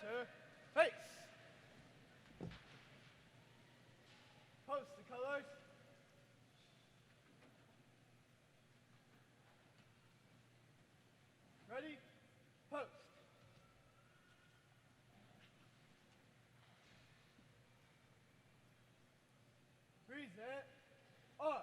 Center, face. Post the colors. Ready? Post. Present. Arms.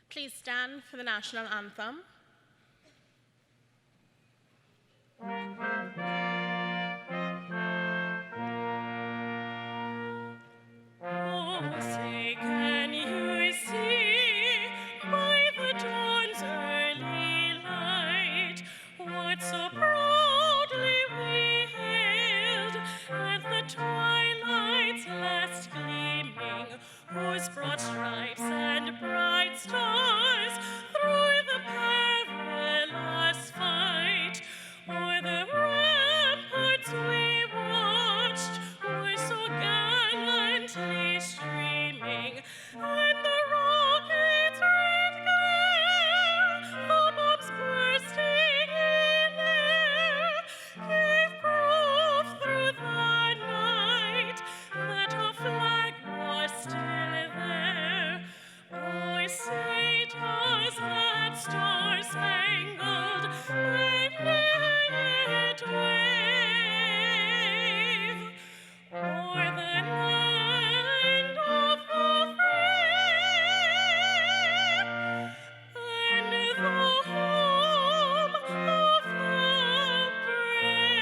Please stand for the national anthem. Broad stripes and bright stars through the perilous fight, o'er the ramparts we watched, were so gallantly streaming, and the rockets' red glare, the bombs bursting in air, gave proof through the night that our flag was still there. Oh, say does that star-spangled banner yet wave o'er the land of the free and the home of the brave?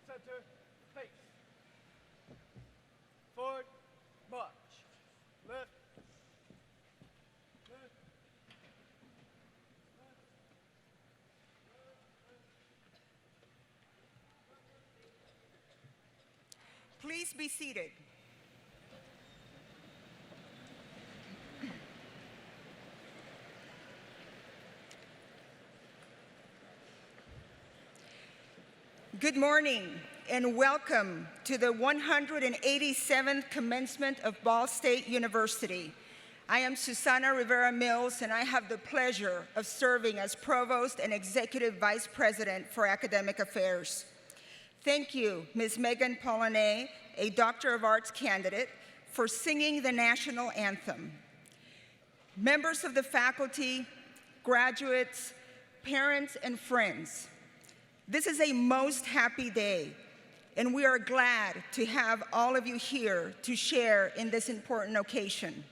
Center, face. Forward, march. Left. Left. Please be seated. Good morning and welcome to the 187th commencement of Ball State University. I am Susana Rivera Mills, and I have the pleasure of serving as Provost and Executive Vice President for Academic Affairs. Thank you, Ms. Megan Paulinet, a Doctor of Arts candidate, for singing the national anthem. Members of the faculty, graduates, parents, and friends, this is a most happy day, and we are glad to have all of you here to share in this important occasion.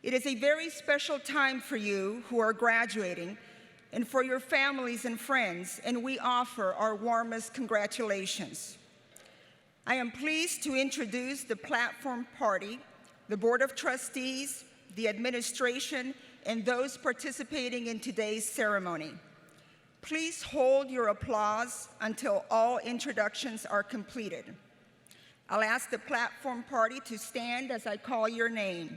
It is a very special time for you who are graduating and for your families and friends, and we offer our warmest congratulations. I am pleased to introduce the platform party, the Board of Trustees, the administration, and those participating in today's ceremony. Please hold your applause until all introductions are completed. I'll ask the platform party to stand as I call your name.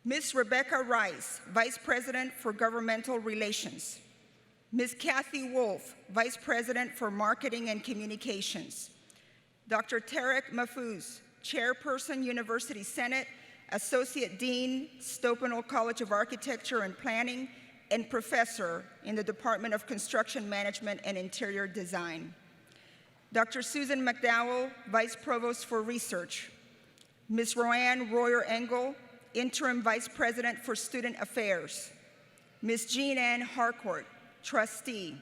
Ms. Rebecca Rice, Vice President for Governmental Relations. Ms. Kathy Wolf, Vice President for Marketing and Communications. Dr. Tarek Mahfouz, Chairperson, University Senate, Associate Dean, Stopinal College of Architecture and Planning, and Professor in the Department of Construction Management and Interior Design. Dr. Susan McDowell, Vice Provost for Research. Ms. Roanne Royer-Engel, Interim Vice President for Student Affairs. Ms. Jean Ann Harcourt, Trustee.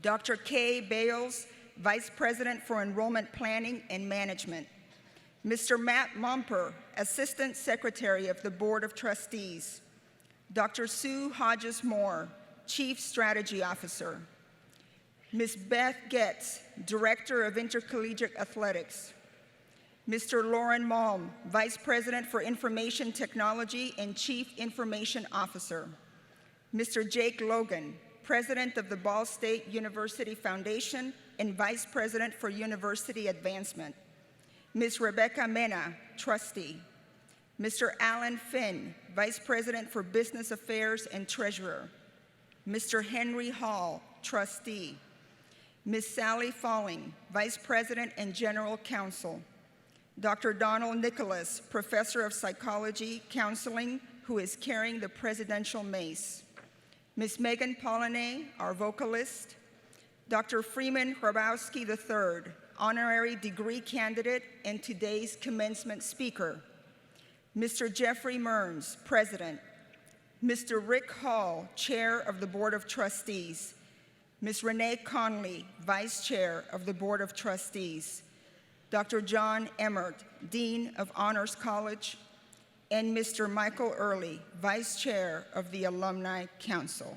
Dr. Kay Bales, Vice President for Enrollment Planning and Management. Mr. Matt Momper, Assistant Secretary of the Board of Trustees. Dr. Sue Hodges-Moore, Chief Strategy Officer. Ms. Beth Getz, Director of Intercollegiate Athletics. Mr. Lauren Malm, Vice President for Information Technology and Chief Information Officer. Mr. Jake Logan, President of the Ball State University Foundation and Vice President for University Advancement. Ms. Rebecca Mena, Trustee. Mr. Alan Finn, Vice President for Business Affairs and Treasurer. Mr. Henry Hall, Trustee. Ms. Sally Falling, Vice President and General Counsel. Dr. Donald Nicholas, Professor of Psychology, Counseling, who is carrying the Presidential Mace. Ms. Megan Pollinay, our vocalist. Dr. Freeman Hrabowski III, Honorary Degree Candidate and today's commencement speaker. Mr. Jeffrey Mearns, President. Mr. Rick Hall, Chair of the Board of Trustees. Ms. Renee Conley, Vice Chair of the Board of Trustees. Dr. John Emmert, Dean of Honors College, and Mr. Michael Early, Vice Chair of the Alumni Council.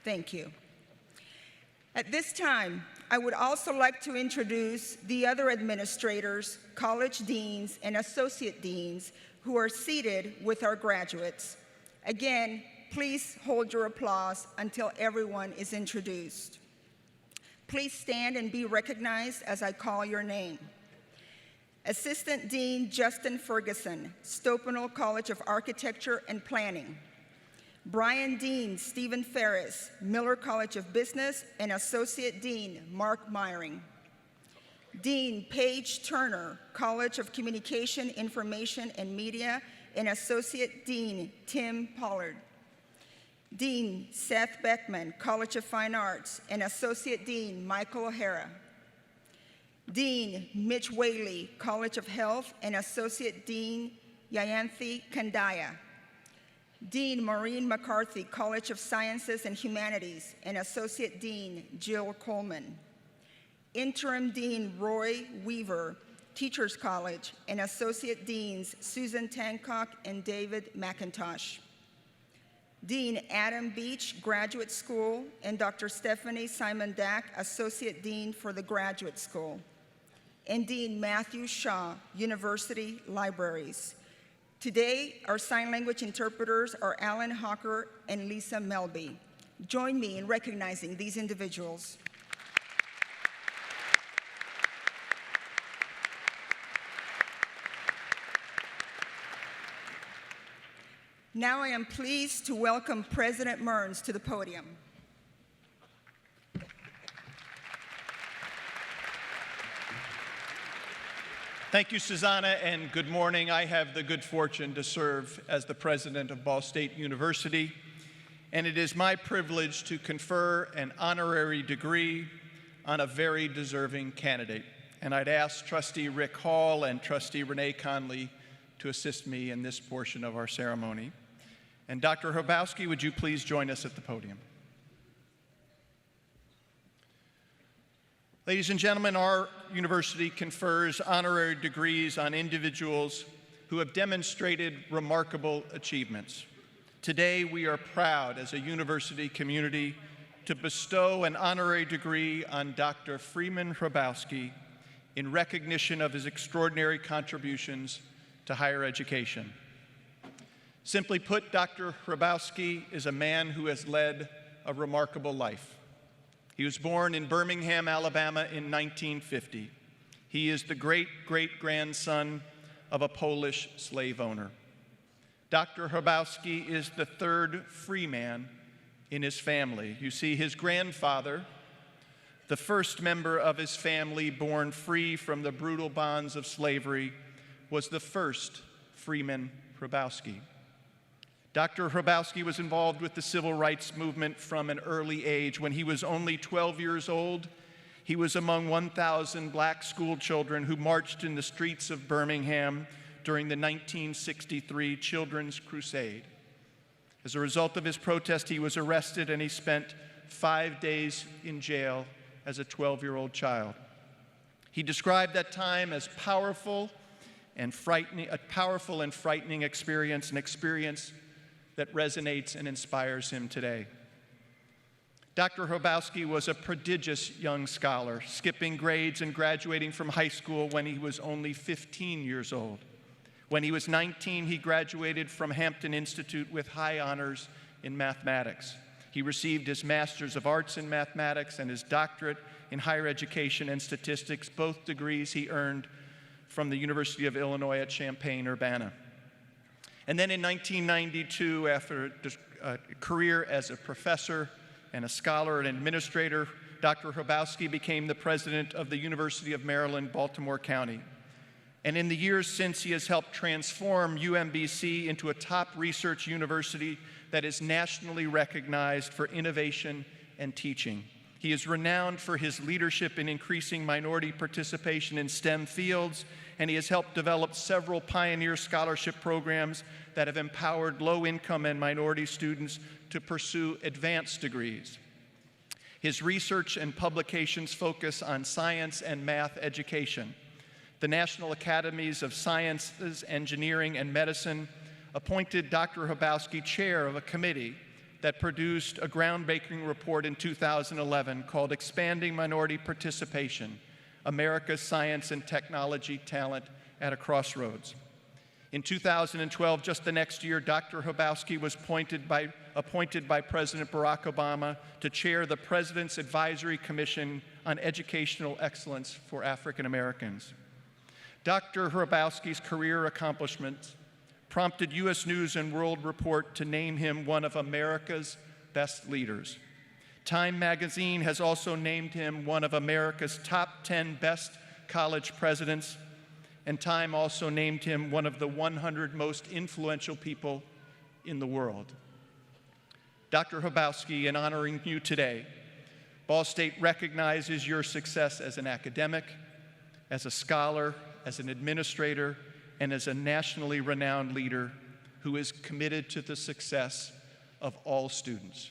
Thank you. At this time, I would also like to introduce the other administrators, college deans, and associate deans who are seated with our graduates. Again, please hold your applause until everyone is introduced. Please stand and be recognized as I call your name. Assistant Dean Justin Ferguson, Stopinal College of Architecture and Planning. Brian Dean Stephen Ferris, Miller College of Business, and Associate Dean Mark Myring. Dean Paige Turner, College of Communication, Information, and Media, and Associate Dean Tim Pollard. Dean Seth Beckman, College of Fine Arts, and Associate Dean Michael O'Hara. Dean Mitch Whaley, College of Health, and Associate Dean Yayanthi Kandaya. Dean Maureen McCarthy, College of Sciences and Humanities, and Associate Dean Jill Coleman. Interim Dean Roy Weaver, Teachers College, and Associate Deans Susan Tancock and David McIntosh. Dean Adam Beach, Graduate School, and Dr. Stephanie Simon Dack, Associate Dean for the Graduate School. And Dean Matthew Shaw, University Libraries. Today, our sign language interpreters are Alan Hawker and Lisa Melby. Join me in recognizing these individuals. Now I am pleased to welcome President Mearns to the podium. Thank you, Susanna, and good morning. I have the good fortune to serve as the president of Ball State University, and it is my privilege to confer an honorary degree on a very deserving candidate. And I'd ask Trustee Rick Hall and Trustee Renee Conley to assist me in this portion of our ceremony. And Dr. Hrabowski, would you please join us at the podium? Ladies and gentlemen, our university confers honorary degrees on individuals who have demonstrated remarkable achievements. Today, we are proud as a university community to bestow an honorary degree on Dr. Freeman Hrabowski in recognition of his extraordinary contributions to higher education. Simply put, Dr. Hrabowski is a man who has led a remarkable life. He was born in Birmingham, Alabama in 1950. He is the great-great-grandson of a Polish slave owner. Dr. Hrabowski is the third free man in his family. You see, his grandfather, the first member of his family born free from the brutal bonds of slavery, was the first Freeman Hrabowski. Dr. Hrabowski was involved with the civil rights movement from an early age. When he was only 12 years old, he was among 1,000 black school children who marched in the streets of Birmingham during the 1963 Children's Crusade. As a result of his protest, he was arrested and he spent 5 days in jail as a 12-year-old child. He described that time as a powerful and frightening experience, an experience that resonates and inspires him today. Dr. Hrabowski was a prodigious young scholar, skipping grades and graduating from high school when he was only 15 years old. When he was 19, he graduated from Hampton Institute with high honors in mathematics. He received his Master's of Arts in Mathematics and his doctorate in higher education and statistics, both degrees he earned from the University of Illinois at Champaign-Urbana. And then in 1992, after a career as a professor and a scholar and administrator, Dr. Hrabowski became the president of the University of Maryland, Baltimore County. And in the years since, he has helped transform UMBC into a top research university that is nationally recognized for innovation and teaching. He is renowned for his leadership in increasing minority participation in STEM fields, and he has helped develop several pioneer scholarship programs that have empowered low-income and minority students to pursue advanced degrees. His research and publications focus on science and math education. The National Academies of Sciences, Engineering, and Medicine appointed Dr. Hrabowski chair of a committee that produced a groundbreaking report in 2011 called Expanding Minority Participation, America's Science and Technology Talent at a Crossroads. In 2012, just the next year, Dr. Hrabowski was appointed by President Barack Obama to chair the President's Advisory Commission on Educational Excellence for African Americans. Dr. Hrabowski's career accomplishments prompted U.S. News & World Report to name him one of America's best leaders. Time magazine has also named him one of America's top 10 best college presidents, and Time also named him one of the 100 most influential people in the world. Dr. Hrabowski, in honoring you today, Ball State recognizes your success as an academic, as a scholar, as an administrator, and as a nationally renowned leader who is committed to the success of all students.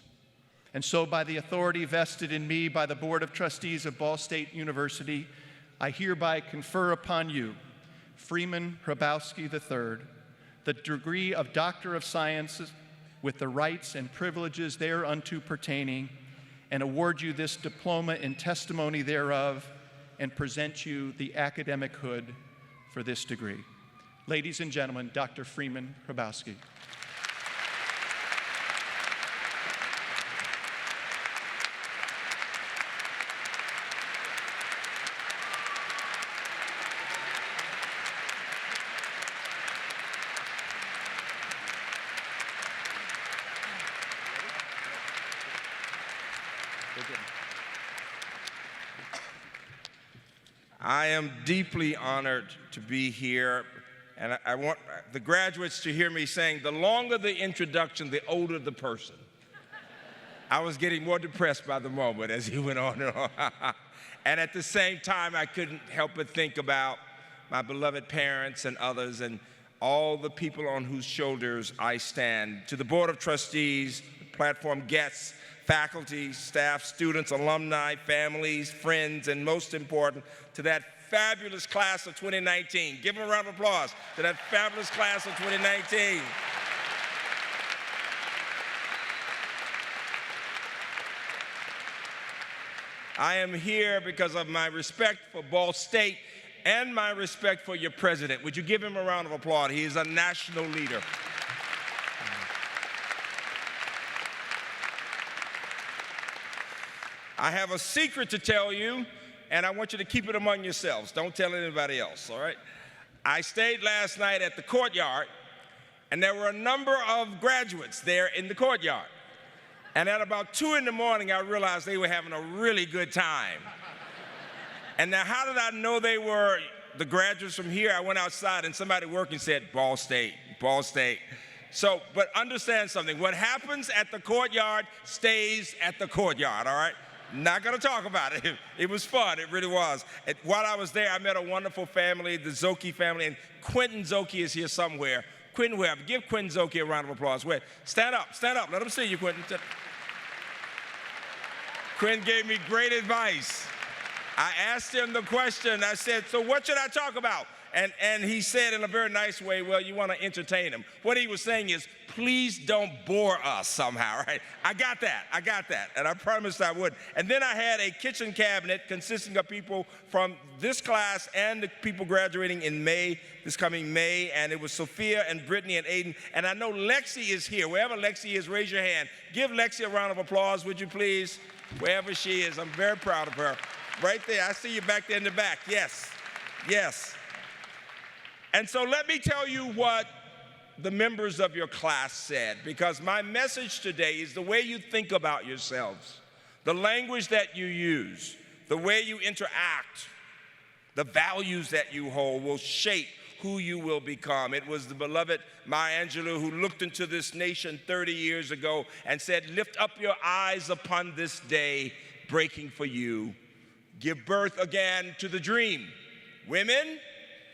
And so, by the authority vested in me by the Board of Trustees of Ball State University, I hereby confer upon you, Freeman Hrabowski III, the degree of Doctor of Sciences with the rights and privileges thereunto pertaining, and award you this diploma in testimony thereof, and present you the academic hood for this degree. Ladies and gentlemen, Dr. Freeman Hrabowski. I am deeply honored to be here, and I want the graduates to hear me saying, the longer the introduction, the older the person. I was getting more depressed by the moment as he went on and on. And at the same time, I couldn't help but think about my beloved parents and others and all the people on whose shoulders I stand. To the Board of Trustees, platform guests, faculty, staff, students, alumni, families, friends, and most important, to that fabulous class of 2019. Give them a round of applause to that fabulous class of 2019. I am here because of my respect for Ball State and my respect for your president. Would you give him a round of applause? He is a national leader. I have a secret to tell you, and I want you to keep it among yourselves. Don't tell anybody else, all right? I stayed last night at the courtyard, and there were a number of graduates there in the courtyard. And at about 2 in the morning, I realized they were having a really good time. And now, how did I know they were the graduates from here? I went outside, and somebody working said, Ball State, Ball State. So, but understand something. What happens at the courtyard stays at the courtyard, all right? Not going to talk about it. It was fun. It really was. While I was there, I met a wonderful family, the Zoki family, and Quentin Zoki is here somewhere. Quentin, whoever. Give Quentin Zoki a round of applause. Wait. Stand up. Stand up. Let them see you, Quentin. Quentin gave me great advice. I asked him the question. I said, so what should I talk about? And he said in a very nice way, well, you want to entertain him. What he was saying is, please don't bore us somehow, right? I got that, and I promised I would. And then I had a kitchen cabinet consisting of people from this class and the people graduating in May, this coming May, and it was Sophia and Brittany and Aiden. And I know Lexi is here. Wherever Lexi is, raise your hand. Give Lexi a round of applause, would you please? Wherever she is, I'm very proud of her. Right there, I see you back there in the back, yes, yes. And so let me tell you what the members of your class said, because my message today is the way you think about yourselves, the language that you use, the way you interact, the values that you hold will shape who you will become. It was the beloved Maya Angelou who looked into this nation 30 years ago and said, lift up your eyes upon this day breaking for you. Give birth again to the dream. Women,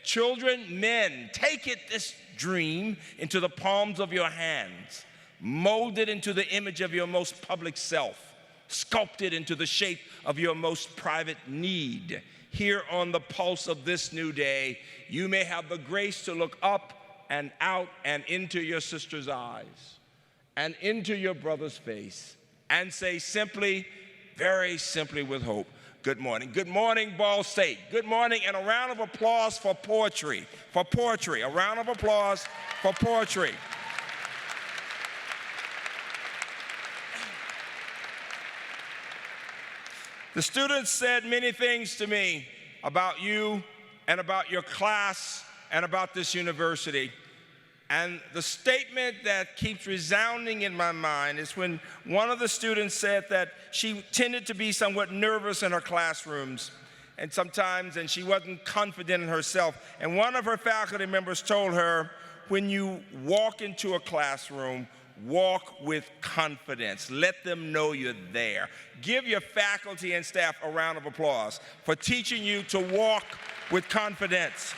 children, men, take this dream into the palms of your hands. Mold it into the image of your most public self. Sculpt it into the shape of your most private need. Here on the pulse of this new day, you may have the grace to look up and out and into your sister's eyes and into your brother's face and say simply, very simply with hope, good morning. Good morning, Ball State. Good morning, and a round of applause for poetry. For poetry. A round of applause for poetry. The students said many things to me about you and about your class and about this university. And the statement that keeps resounding in my mind is when one of the students said that she tended to be somewhat nervous in her classrooms and she wasn't confident in herself. And one of her faculty members told her, when you walk into a classroom, walk with confidence. Let them know you're there. Give your faculty and staff a round of applause for teaching you to walk with confidence.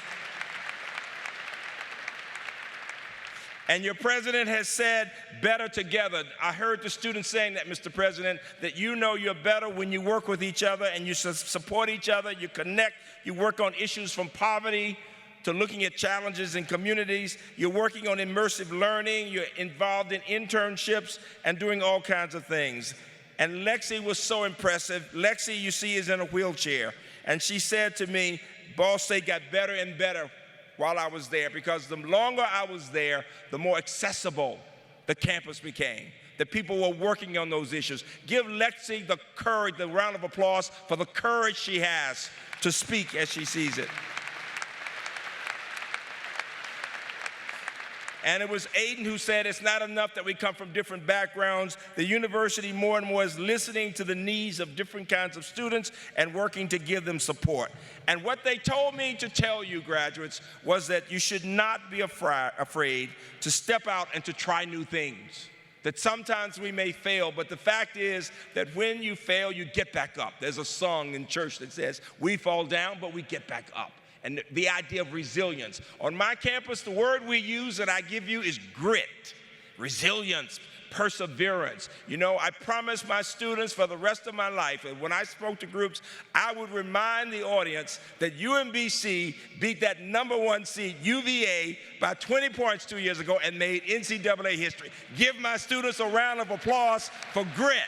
And your president has said, better together. I heard the students saying that, Mr. President, that you know you're better when you work with each other and you support each other, you connect, you work on issues from poverty to looking at challenges in communities. You're working on immersive learning, you're involved in internships and doing all kinds of things. And Lexi was so impressive. Lexi, you see, is in a wheelchair. And she said to me, Ball State got better and better while I was there, because the longer I was there, the more accessible the campus became. The people were working on those issues. Give Lexi the courage, the round of applause for the courage she has to speak as she sees it. And it was Aiden who said it's not enough that we come from different backgrounds. The university more and more is listening to the needs of different kinds of students and working to give them support. And what they told me to tell you, graduates, was that you should not be afraid to step out and to try new things. That sometimes we may fail, but the fact is that when you fail, you get back up. There's a song in church that says, we fall down, but we get back up. And the idea of resilience. On my campus, the word we use that I give you is grit, resilience, perseverance. You know, I promised my students for the rest of my life, and when I spoke to groups, I would remind the audience that UMBC beat that #1 seed, UVA, by 20 points 2 years ago and made NCAA history. Give my students a round of applause for grit,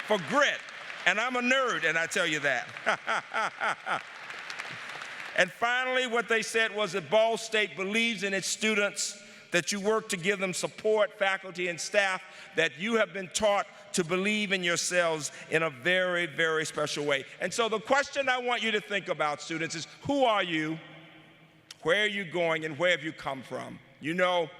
for grit. And I'm a nerd, and I tell you that. And finally, what they said was that Ball State believes in its students, that you work to give them support, faculty and staff, that you have been taught to believe in yourselves in a very, very special way. And so the question I want you to think about, students, is who are you, where are you going, and where have you come from? You know,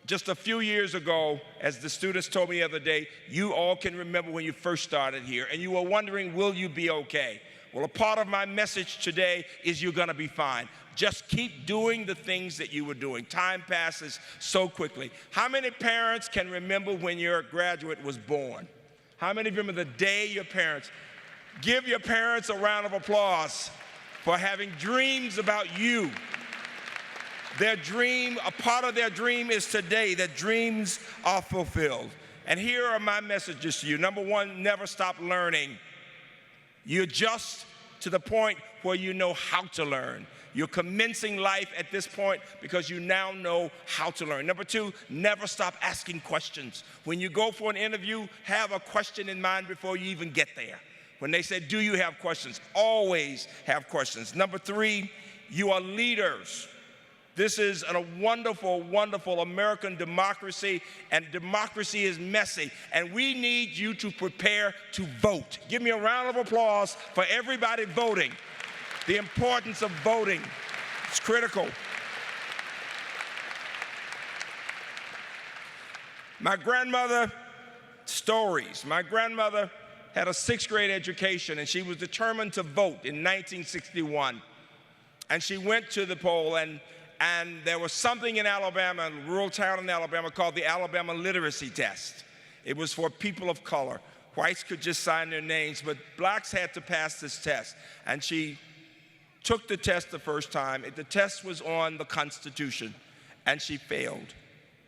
just a few years ago, as the students told me the other day, you all can remember when you first started here, and you were wondering, will you be okay? Well, a part of my message today is you're going to be fine. Just keep doing the things that you were doing. Time passes so quickly. How many parents can remember when your graduate was born? How many remember the day your parents? Give your parents a round of applause for having dreams about you. Their dream, a part of their dream is today. Their dreams are fulfilled. And here are my messages to you. Number one, never stop learning. You adjust to the point where you know how to learn. You're commencing life at this point because you now know how to learn. Number two, never stop asking questions. When you go for an interview, have a question in mind before you even get there. When they say, do you have questions? Always have questions. Number three, you are leaders. This is a wonderful, wonderful American democracy, and democracy is messy, and we need you to prepare to vote. Give me a round of applause for everybody voting. The importance of voting is critical. My grandmother, stories. My grandmother had a 6th grade education, and she was determined to vote in 1961. And she went to the poll, and there was something in Alabama, a rural town in Alabama, called the Alabama Literacy Test. It was for people of color. Whites could just sign their names, but blacks had to pass this test. And she took the test the first time. The test was on the Constitution, and she failed.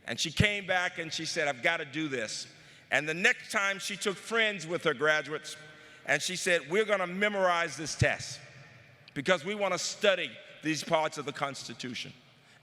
And she came back and she said, I've got to do this. And the next time she took friends with her graduates, and she said, we're going to memorize this test because we want to study these parts of the Constitution.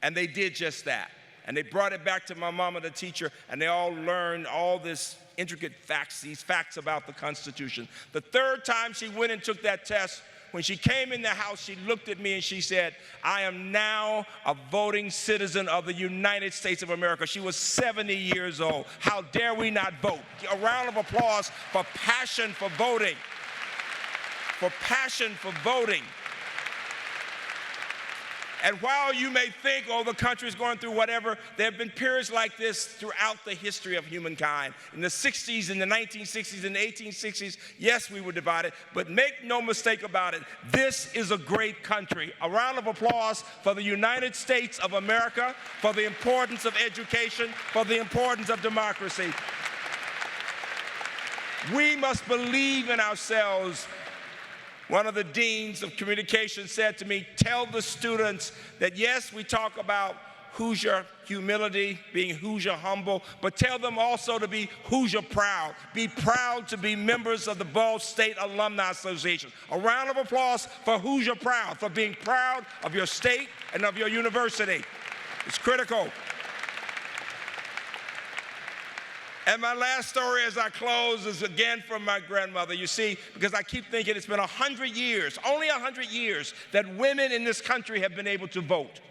And they did just that. And they brought it back to my mama, the teacher, and they all learned all this intricate facts, these facts about the Constitution. The third time she went and took that test, when she came in the house, she looked at me and she said, I am now a voting citizen of the United States of America. She was 70 years old. How dare we not vote? A round of applause for passion for voting. For passion for voting. And while you may think, oh, the country's going through whatever, there have been periods like this throughout the history of humankind. In the 60s, in the 1960s, in the 1860s, yes, we were divided, but make no mistake about it, this is a great country. A round of applause for the United States of America, for the importance of education, for the importance of democracy. We must believe in ourselves. One of the deans of communication said to me, tell the students that yes, we talk about Hoosier humility, being Hoosier humble, but tell them also to be Hoosier proud. Be proud to be members of the Ball State Alumni Association. A round of applause for Hoosier proud, for being proud of your state and of your university. It's critical. And my last story as I close is again from my grandmother. You see, because I keep thinking it's been 100 years, only 100 years, that women in this country have been able to vote.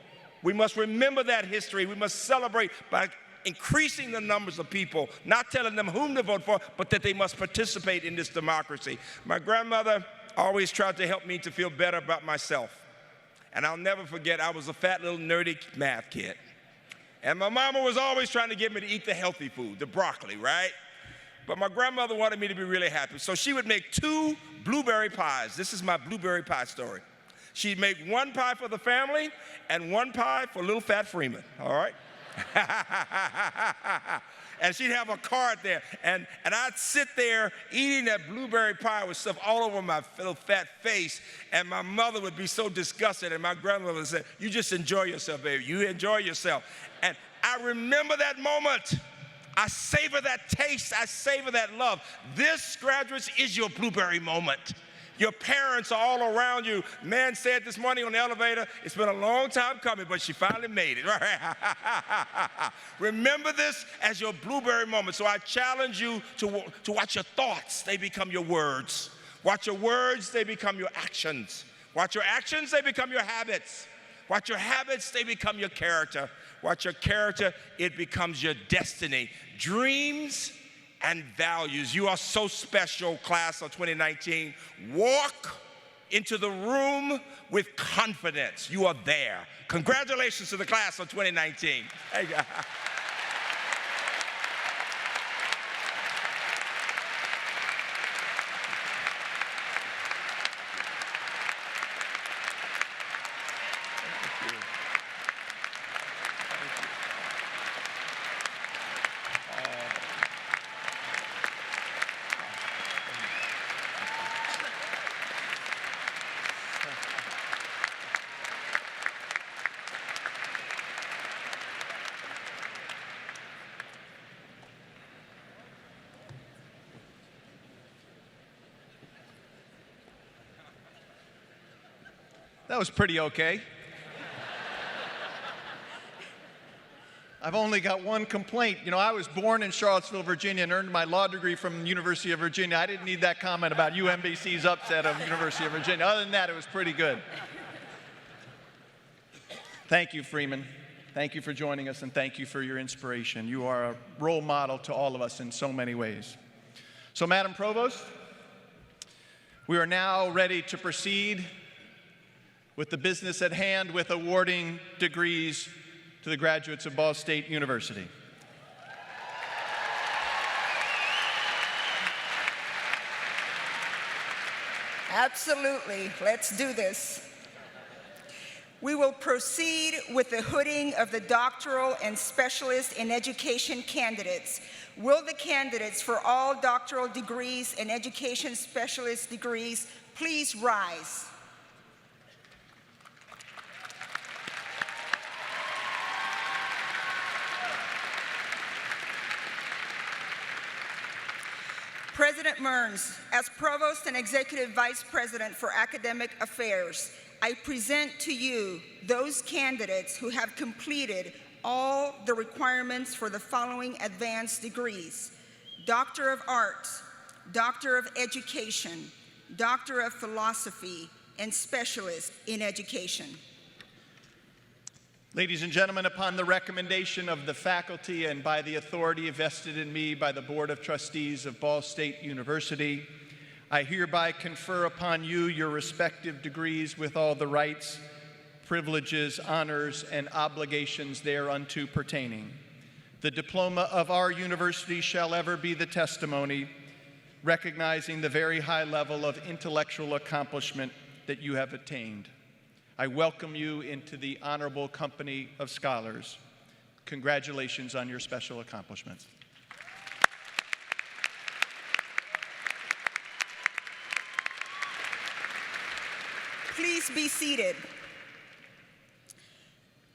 We must remember that history. We must celebrate by increasing the numbers of people, not telling them whom to vote for, but that they must participate in this democracy. My grandmother always tried to help me to feel better about myself. And I'll never forget, I was a fat little nerdy math kid. And my mama was always trying to get me to eat the healthy food, the broccoli, right? But my grandmother wanted me to be really happy. So she would make 2 blueberry pies. This is my blueberry pie story. She'd make 1 pie for the family and 1 pie for little fat Freeman, all right? And she'd have a card there. And I'd sit there eating that blueberry pie with stuff all over my little fat face. And my mother would be so disgusted. And my grandmother would say, you just enjoy yourself, baby. You enjoy yourself. And I remember that moment. I savor that taste. I savor that love. This, graduates, is your blueberry moment. Your parents are all around you. Man said this morning on the elevator, it's been a long time coming, but she finally made it. Remember this as your blueberry moment. So I challenge you to watch your thoughts. They become your words. Watch your words. They become your actions. Watch your actions. They become your habits. Watch your habits. They become your character. Watch your character. It becomes your destiny. Dreams and values. You are so special, class of 2019. Walk into the room with confidence. You are there. Congratulations to the class of 2019. Hey, That was pretty okay. I've only got one complaint. You know, I was born in Charlottesville, Virginia, and earned my law degree from the University of Virginia. I didn't need that comment about UMBC's upset of University of Virginia. Other than that, it was pretty good. Thank you, Freeman. Thank you for joining us, and thank you for your inspiration. You are a role model to all of us in so many ways. So, Madam Provost, we are now ready to proceed with the business at hand with awarding degrees to the graduates of Ball State University. Absolutely. Let's do this. We will proceed with the hooding of the doctoral and specialist in education candidates. Will the candidates for all doctoral degrees and education specialist degrees please rise? President Mearns, as Provost and Executive Vice President for Academic Affairs, I present to you those candidates who have completed all the requirements for the following advanced degrees: Doctor of Arts, Doctor of Education, Doctor of Philosophy, and Specialist in Education. Ladies and gentlemen, upon the recommendation of the faculty and by the authority vested in me by the Board of Trustees of Ball State University, I hereby confer upon you your respective degrees with all the rights, privileges, honors, and obligations thereunto pertaining. The diploma of our university shall ever be the testimony, recognizing the very high level of intellectual accomplishment that you have attained. I welcome you into the honorable company of scholars. Congratulations on your special accomplishments. Please be seated.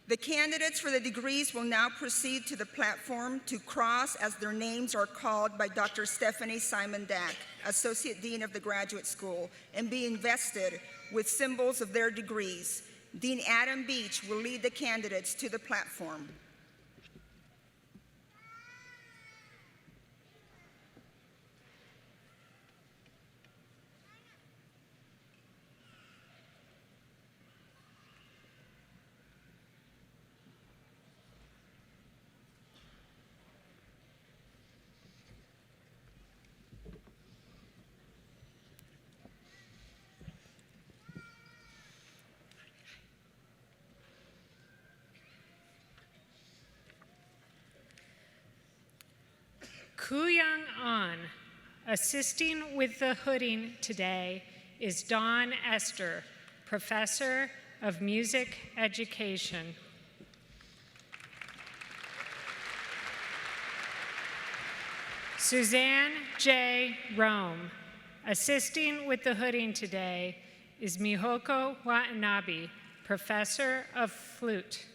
The candidates for the degrees will now proceed to the platform to cross as their names are called by Dr. Stephanie Simon Dack, Associate Dean of the Graduate School, and be invested with symbols of their degrees. Dean Adam Beach will lead the candidates to the platform. Kuyang An, assisting with the hooding today, is Dawn Esther, Professor of Music Education. Suzanne J. Rome, assisting with the hooding today, is Mihoko Watanabe, Professor of Flute.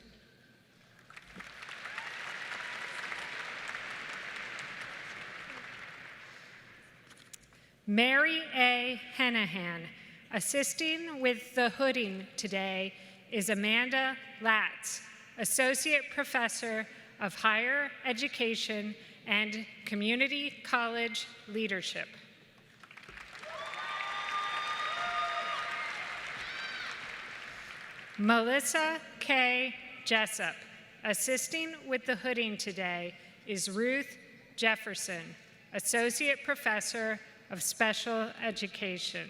Mary A. Henahan, assisting with the hooding today, is Amanda Latz, Associate Professor of Higher Education and Community College Leadership. Melissa K. Jessup, assisting with the hooding today, is Ruth Jefferson, Associate Professor of Special Education.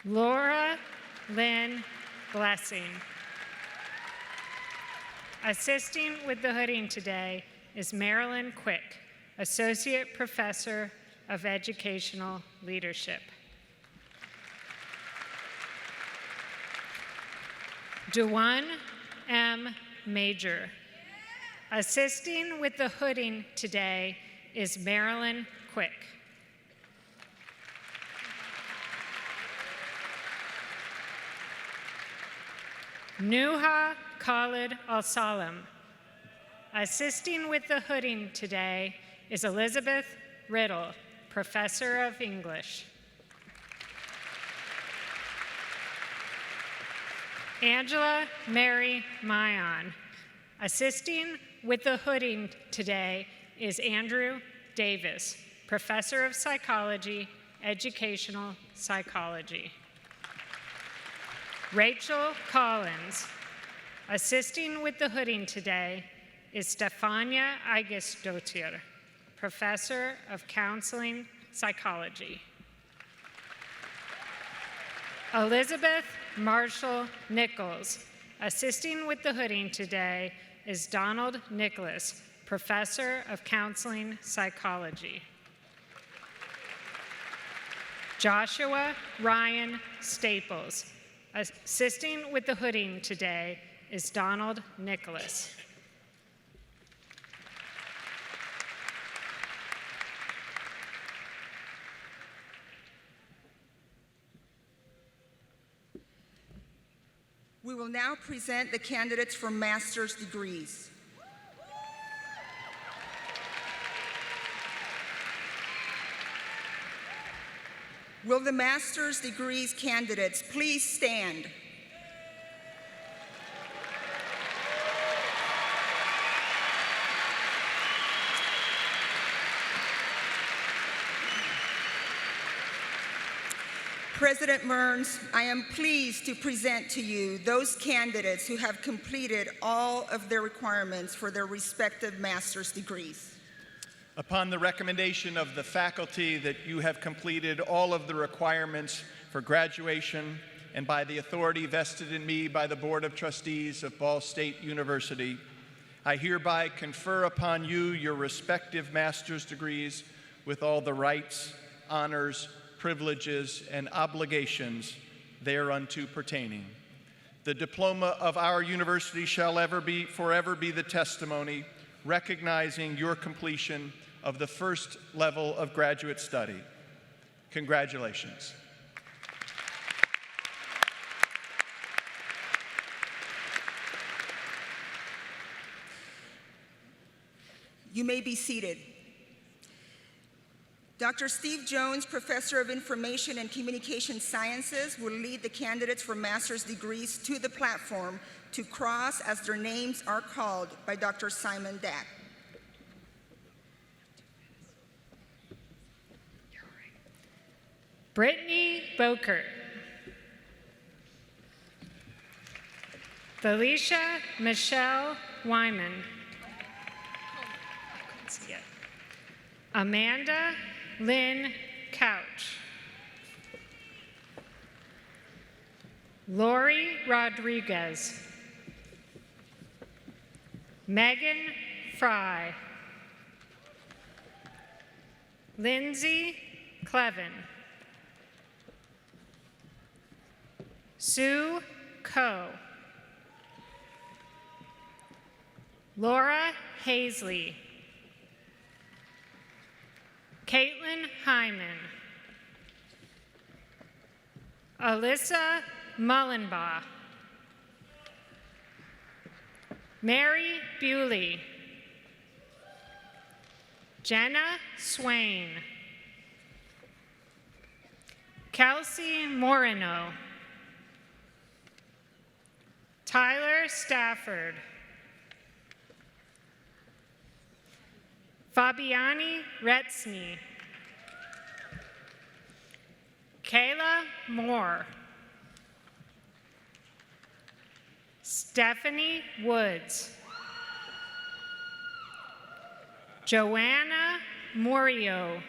Laura Lynn Blessing. Assisting with the hooding today is Marilyn Quick, Associate Professor of Educational Leadership. Dewan M. Major. Assisting with the hooding today is Marilyn Quick. Nuha Khalid Al-Salam. Assisting with the hooding today is Elizabeth Riddle, Professor of English. Angela Mary Mayon. Assisting with the hooding today is Andrew Davis, Professor of Psychology, Educational Psychology. Rachel Collins. Assisting with the hooding today is Stefania Aigesdottir, Professor of Counseling Psychology. Elizabeth Marshall Nichols. Assisting with the hooding today is Donald Nicholas, Professor of Counseling Psychology. Joshua Ryan Staples. Assisting with the hooding today is Donald Nicholas. We will now present the candidates for master's degrees. Will the master's degrees candidates please stand? President Mearns, I am pleased to present to you those candidates who have completed all of their requirements for their respective master's degrees. Upon the recommendation of the faculty that you have completed all of the requirements for graduation, and by the authority vested in me by the Board of Trustees of Ball State University, I hereby confer upon you your respective master's degrees with all the rights, honors, privileges, and obligations thereunto pertaining. The diploma of our university shall forever be the testimony recognizing your completion of the first level of graduate study. Congratulations. You may be seated. Dr. Steve Jones, Professor of Information and Communication Sciences, will lead the candidates for master's degrees to the platform to cross as their names are called by Dr. Simon Dack. Brittany Bokert. Felicia Michelle Wyman. Amanda Lynn Couch. Lori Rodriguez. Megan Fry. Lindsay Clevin. Sue Coe. Laura Hazley. Caitlin Hyman. Alyssa Mullenbaugh. Mary Bewley. Jenna Swain. Kelsey Moreno. Tyler Stafford. Fabiani Retzny. Kayla Moore. Stephanie Woods. Joanna Murillo.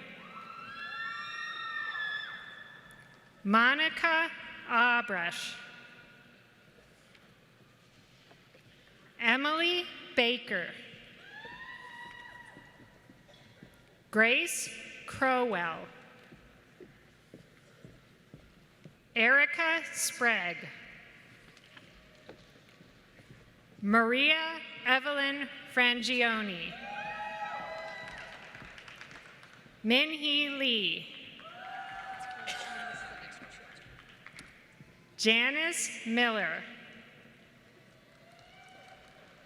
Monica Abresh. Emily Baker. Grace Crowell. Erica Sprague. Maria Evelyn Frangioni. Minhee Lee. Janice Miller.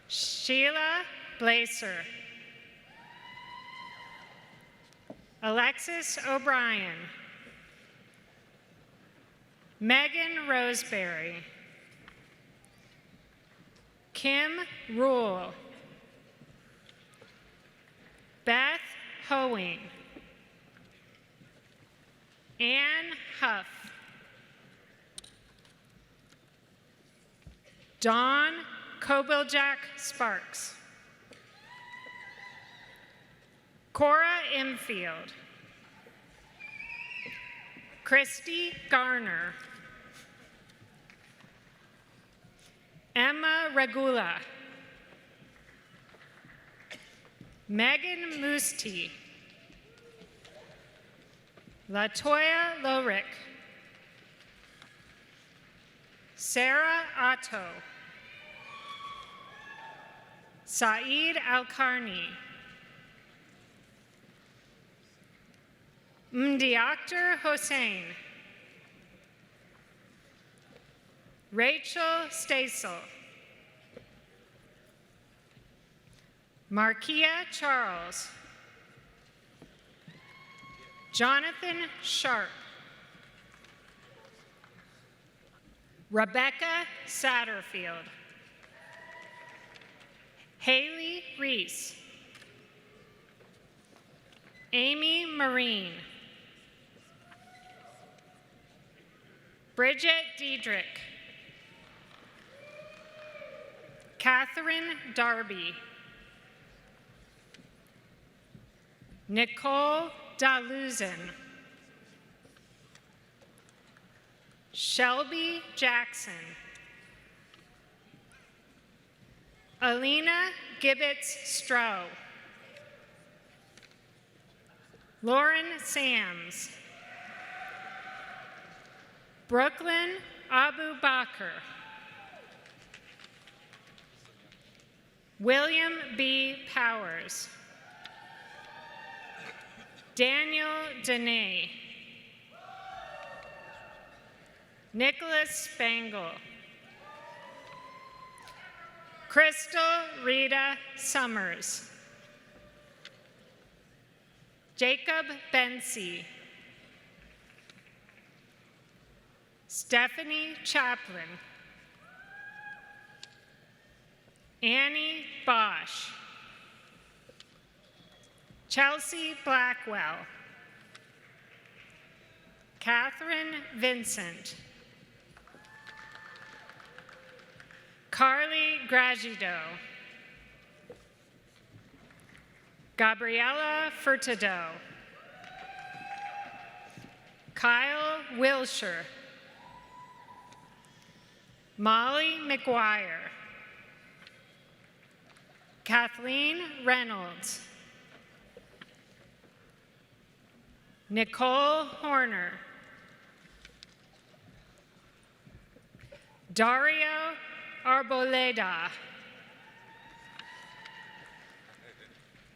Sheila Blaser. Alexis O'Brien. Megan Roseberry. Kim Rule, Beth Hoeing, Anne Huff, Dawn Kobiljak Sparks, Cora Imfield, Christy Garner, Emma Regula, Megan Musti, Latoya Lorick, Sarah Otto, Saeed Al-Karni, Mdiakter Hossein, Rachel Stasel, Markia Charles, Jonathan Sharp, Rebecca Satterfield, Haley Reese, Amy Marine, Bridget Diedrich, Catherine Darby, Nicole Daluzen, Shelby Jackson, Alina Gibbets Stroh, Lauren Sams, Brooklyn Abu Bakr, William B. Powers, Daniel Dene, Nicholas Spangle, Crystal Rita Summers, Jacob Bensey, Stephanie Chaplin, Annie Bosch, Chelsea Blackwell, Catherine Vincent, Carly Gragido, Gabriella Furtado, Kyle Wilshire, Molly McGuire, Kathleen Reynolds, Nicole Horner, Dario Arboleda,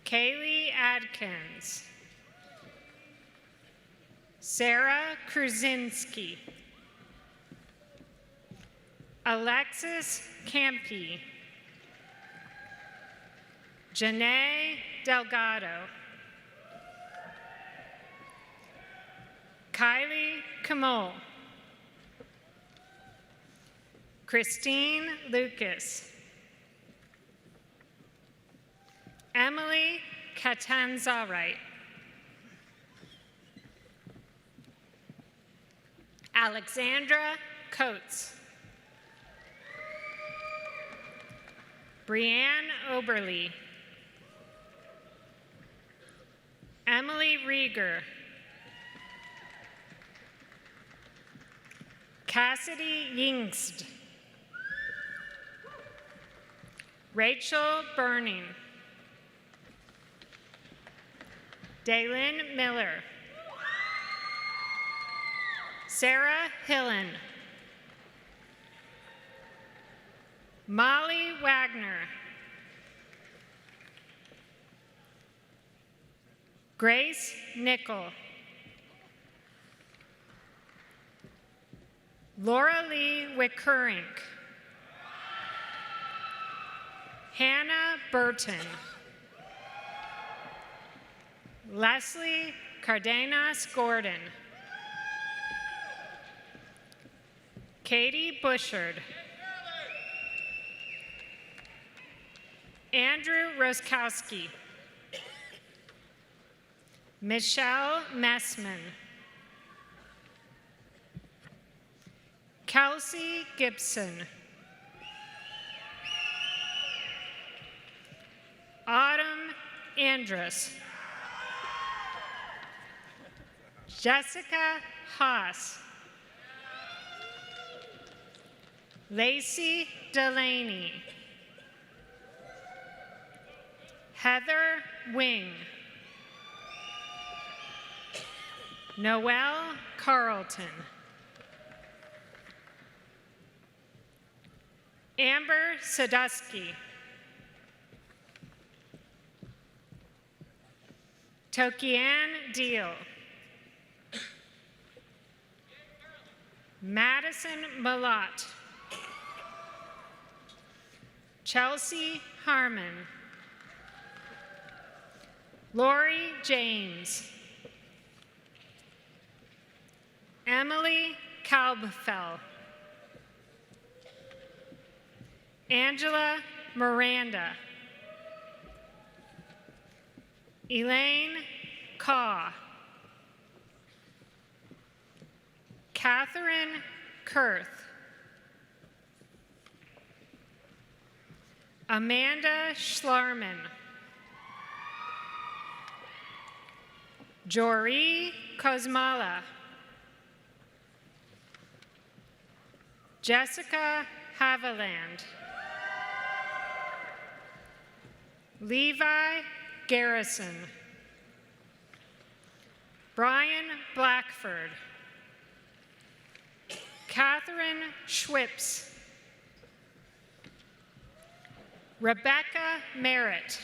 Kaylee Adkins, Sarah Kruzinski, Alexis Campi, Janae Delgado, Kylie Kamol, Christine Lucas, Emily Catanzarite, Alexandra Coates, Brianne Oberly, Emily Rieger, Cassidy Yingst, Rachel Burning, Daylin Miller, Sarah Hillen, Molly Wagner, Grace Nickel, Laura Lee Wickerink, Hannah Burton, Leslie Cardenas Gordon, Katie Bushard, Andrew Hrabowski, Michelle Messman, Kelsey Gibson, Autumn Andrus, Jessica Haas, Lacey Delaney, Heather Wing, Noelle Carlton, Amber Sadusky, Tokian Deal, Madison Malott, Chelsea Harmon, Lori James, Emily Kalbfell, Angela Miranda, Elaine Kaw, Catherine Kurth, Amanda Schlarman, Jory Kozmala, Jessica Haviland, Levi Garrison, Brian Blackford, Catherine Schwips, Rebecca Merritt,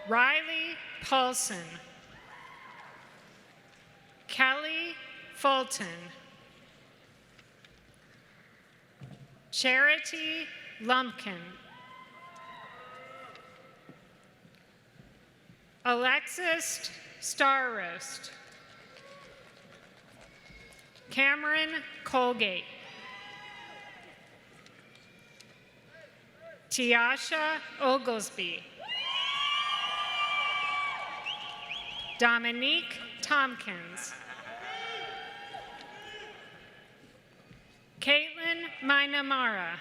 Riley Paulson, Kelly Fulton, Charity Lumpkin, Alexis Starroast, Cameron Colgate, Tiasha Oglesby, Dominique Tompkins, Caitlin Mainamara,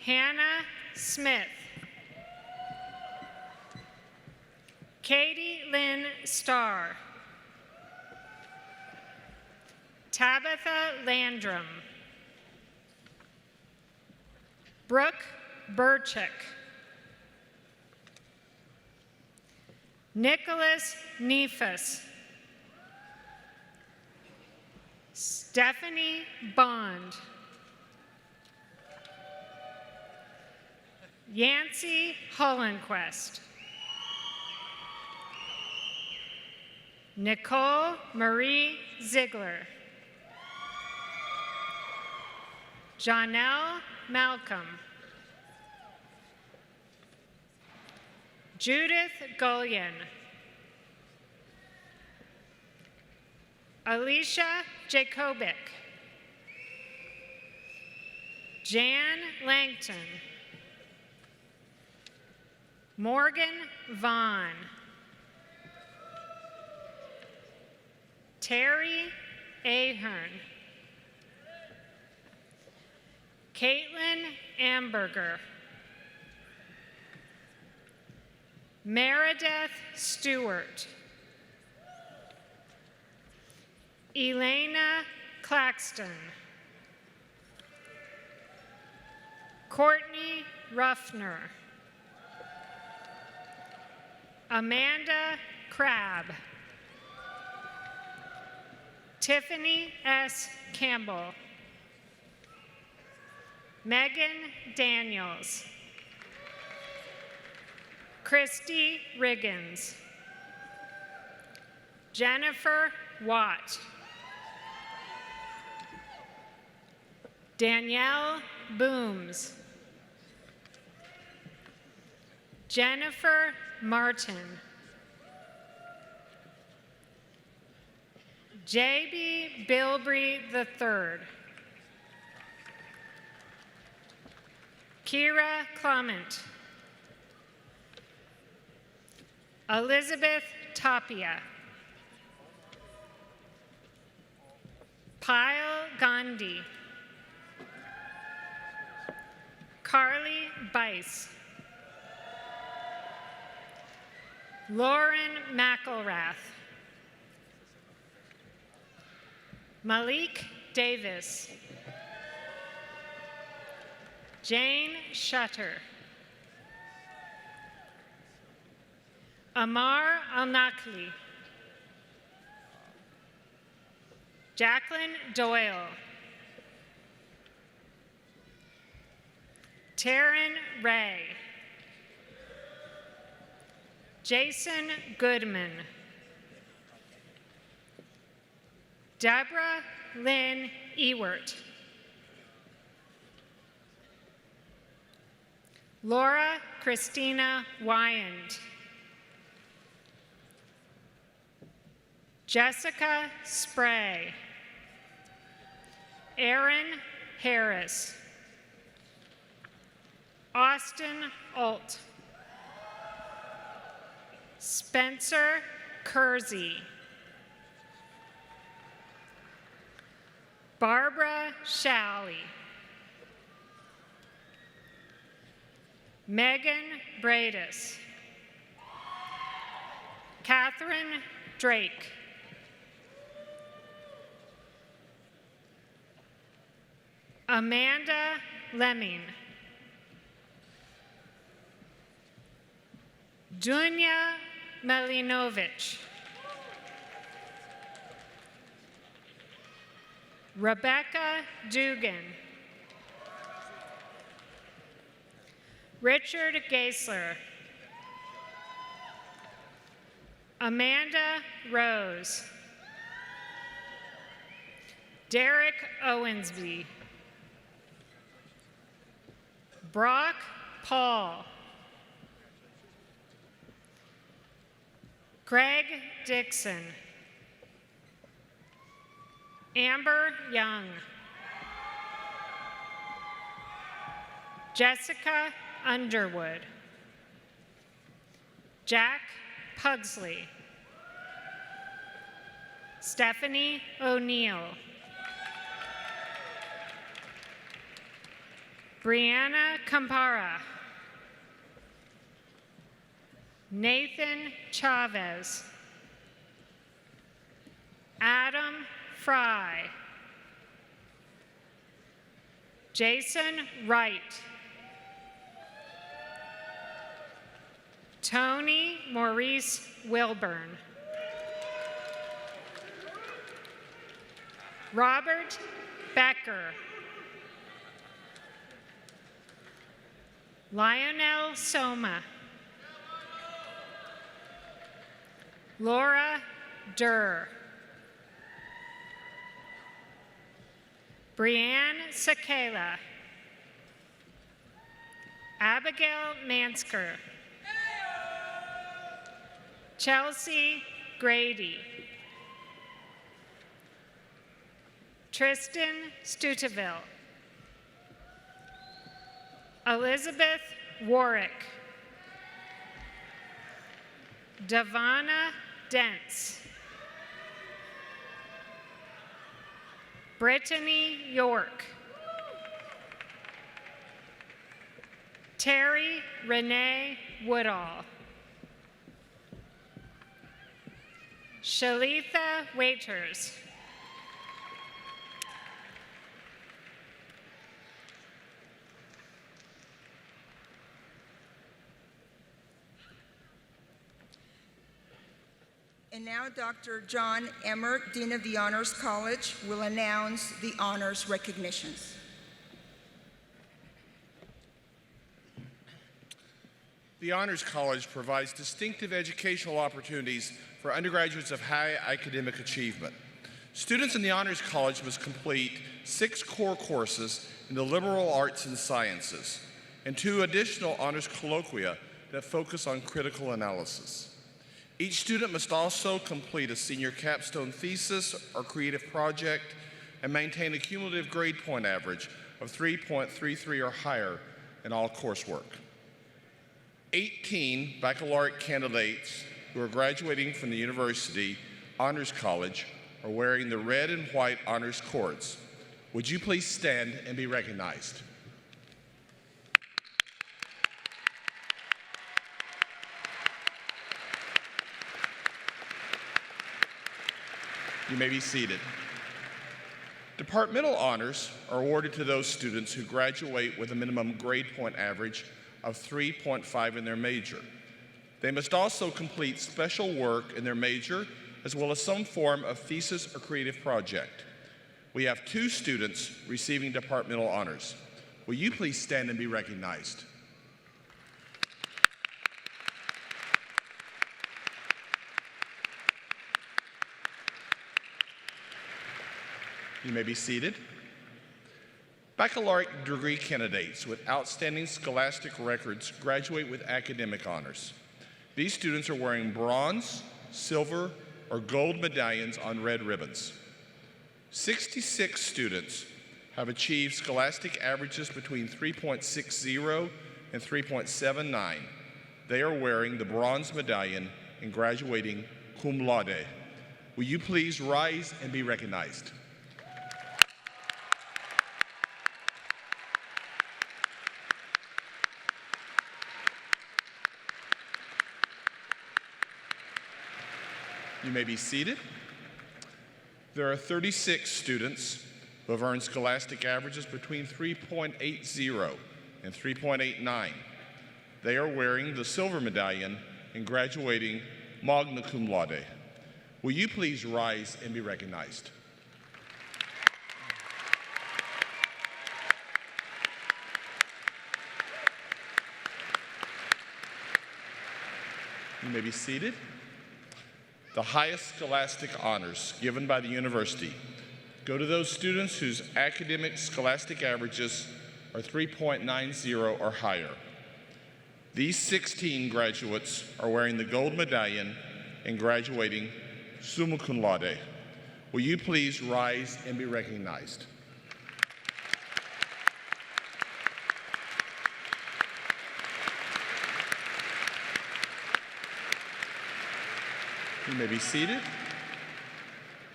Hannah Smith, Katie Lynn Starr, Tabitha Landrum, Brooke Burchick, Nicholas Neefus, Stephanie Bond, Yancey Hollenquist, Nicole Marie Ziegler, Janelle Malcolm, Judith Gullion, Alicia Jacobic, Jan Langton, Morgan Vaughn, Terry Ahern, Caitlin Amberger, Meredith Stewart, Elena Claxton, Courtney Ruffner, Amanda Crabb, Tiffany S. Campbell, Megan Daniels, Christy Riggins, Jennifer Watt, Danielle Booms, Jennifer Martin, J.B. Bilbrey III, Kira Clement. Elizabeth Tapia. Payal Gandhi. Carly Bice. Lauren McElrath. Malik Davis. Jane Shutter. Amar Al-Nakli. Jacqueline Doyle. Taryn Ray. Jason Goodman. Deborah Lynn Ewert. Laura Christina Wyand. Jessica Spray. Aaron Harris. Austin Alt. Spencer Kersey. Barbara Shalley. Megan Bradis. Catherine Drake. Amanda Lemming. Dunya Malinovich. Rebecca Dugan. Richard Geisler. Amanda Rose. Derek Owensby. Brock Paul. Greg Dixon. Amber Young. Jessica Underwood. Jack Pugsley. Stephanie O'Neill. Brianna Campara. Nathan Chavez. Adam Fry. Jason Wright. Tony Maurice Wilburn. Robert Becker. Lionel Soma. Laura Durr. Brianne Sakela. Abigail Mansker. Chelsea Grady. Tristan Stuteville. Elizabeth Warwick. Davana Dents. Brittany York. Terry Renee Woodall. Shalitha Waiters. And now Dr. John Emmert, Dean of the Honors College, will announce the honors recognitions. The Honors College provides distinctive educational opportunities for undergraduates of high academic achievement. Students in the Honors College must complete 6 core courses in the liberal arts and sciences and 2 additional honors colloquia that focus on critical analysis. Each student must also complete a senior capstone thesis or creative project and maintain a cumulative grade point average of 3.33 or higher in all coursework. 18 baccalaureate candidates who are graduating from the University Honors College are wearing the red and white honors cords. Would you please stand and be recognized? You may be seated. Departmental honors are awarded to those students who graduate with a minimum grade point average of 3.5 in their major. They must also complete special work in their major, as well as some form of thesis or creative project. We have 2 students receiving departmental honors. Will you please stand and be recognized? You may be seated. Baccalaureate degree candidates with outstanding scholastic records graduate with academic honors. These students are wearing bronze, silver, or gold medallions on red ribbons. 66 students have achieved scholastic averages between 3.60 and 3.79. They are wearing the bronze medallion and graduating cum laude. Will you please rise and be recognized? You may be seated. There are 36 students who have earned scholastic averages between 3.80 and 3.89. They are wearing the silver medallion and graduating magna cum laude. Will you please rise and be recognized? You may be seated. The highest scholastic honors given by the university go to those students whose academic scholastic averages are 3.90 or higher. These 16 graduates are wearing the gold medallion and graduating summa cum laude. Will you please rise and be recognized? You may be seated.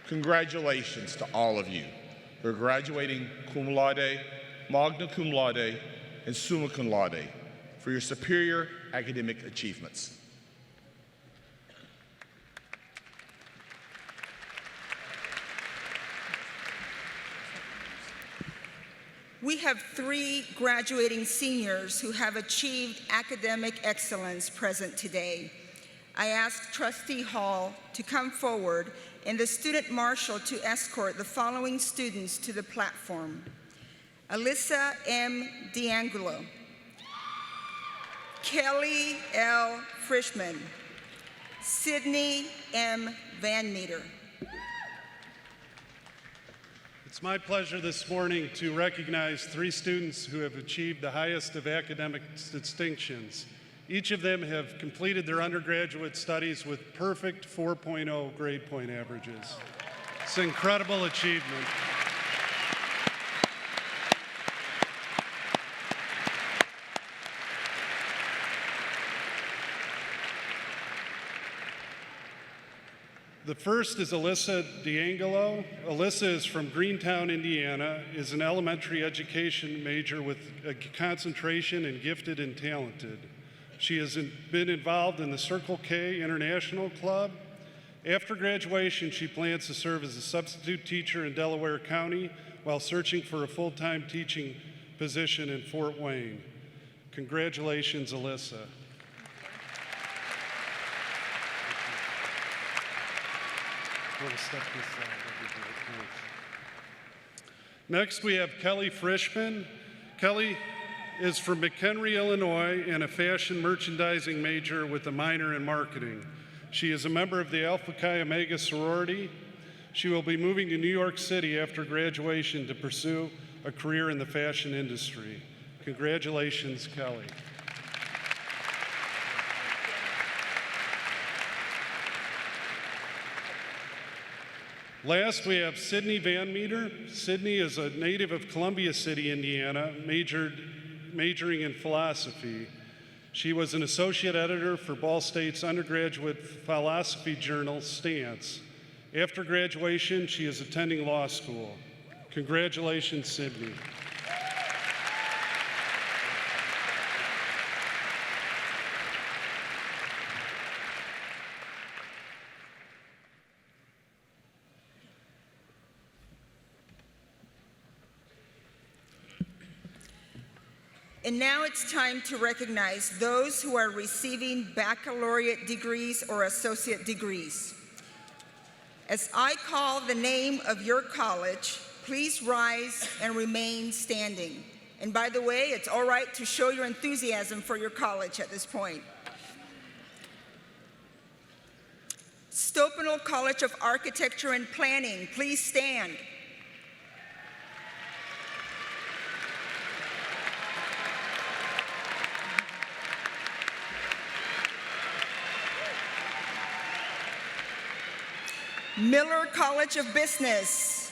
Congratulations to all of you who are graduating cum laude, magna cum laude, and summa cum laude for your superior academic achievements. We have 3 graduating seniors who have achieved academic excellence present today. I ask Trustee Hall to come forward and the student marshal to escort the following students to the platform. Alyssa M. D'Angelo, Kelly L. Frischman, Sydney M. Van Meter. It's my pleasure this morning to recognize 3 students who have achieved the highest of academic distinctions. Each of them have completed their undergraduate studies with perfect 4.0 grade point averages. It's an incredible achievement. The first is Alyssa D'Angelo. Alyssa is from Greentown, Indiana, is an elementary education major with a concentration in gifted and talented. She has been involved in the Circle K International Club. After graduation, she plans to serve as a substitute teacher in Delaware County while searching for a full-time teaching position in Fort Wayne. Congratulations, Alyssa. Next, we have Kelly Frischman. Kelly is from McHenry, Illinois, and a fashion merchandising major with a minor in marketing. She is a member of the Alpha Chi Omega sorority. She will be moving to New York City after graduation to pursue a career in the fashion industry. Congratulations, Kelly. Last, we have Sydney Van Meter. Sydney is a native of Columbia City, Indiana, majored majoring in philosophy. She was an associate editor for Ball State's undergraduate philosophy journal, Stance. After graduation, she is attending law school. Congratulations, Sydney. And now it's time to recognize those who are receiving baccalaureate degrees or associate degrees. As I call the name of your college, please rise and remain standing. And by the way, it's all right to show your enthusiasm for your college at this point. Stopenel College of Architecture and Planning, please stand. Miller College of Business,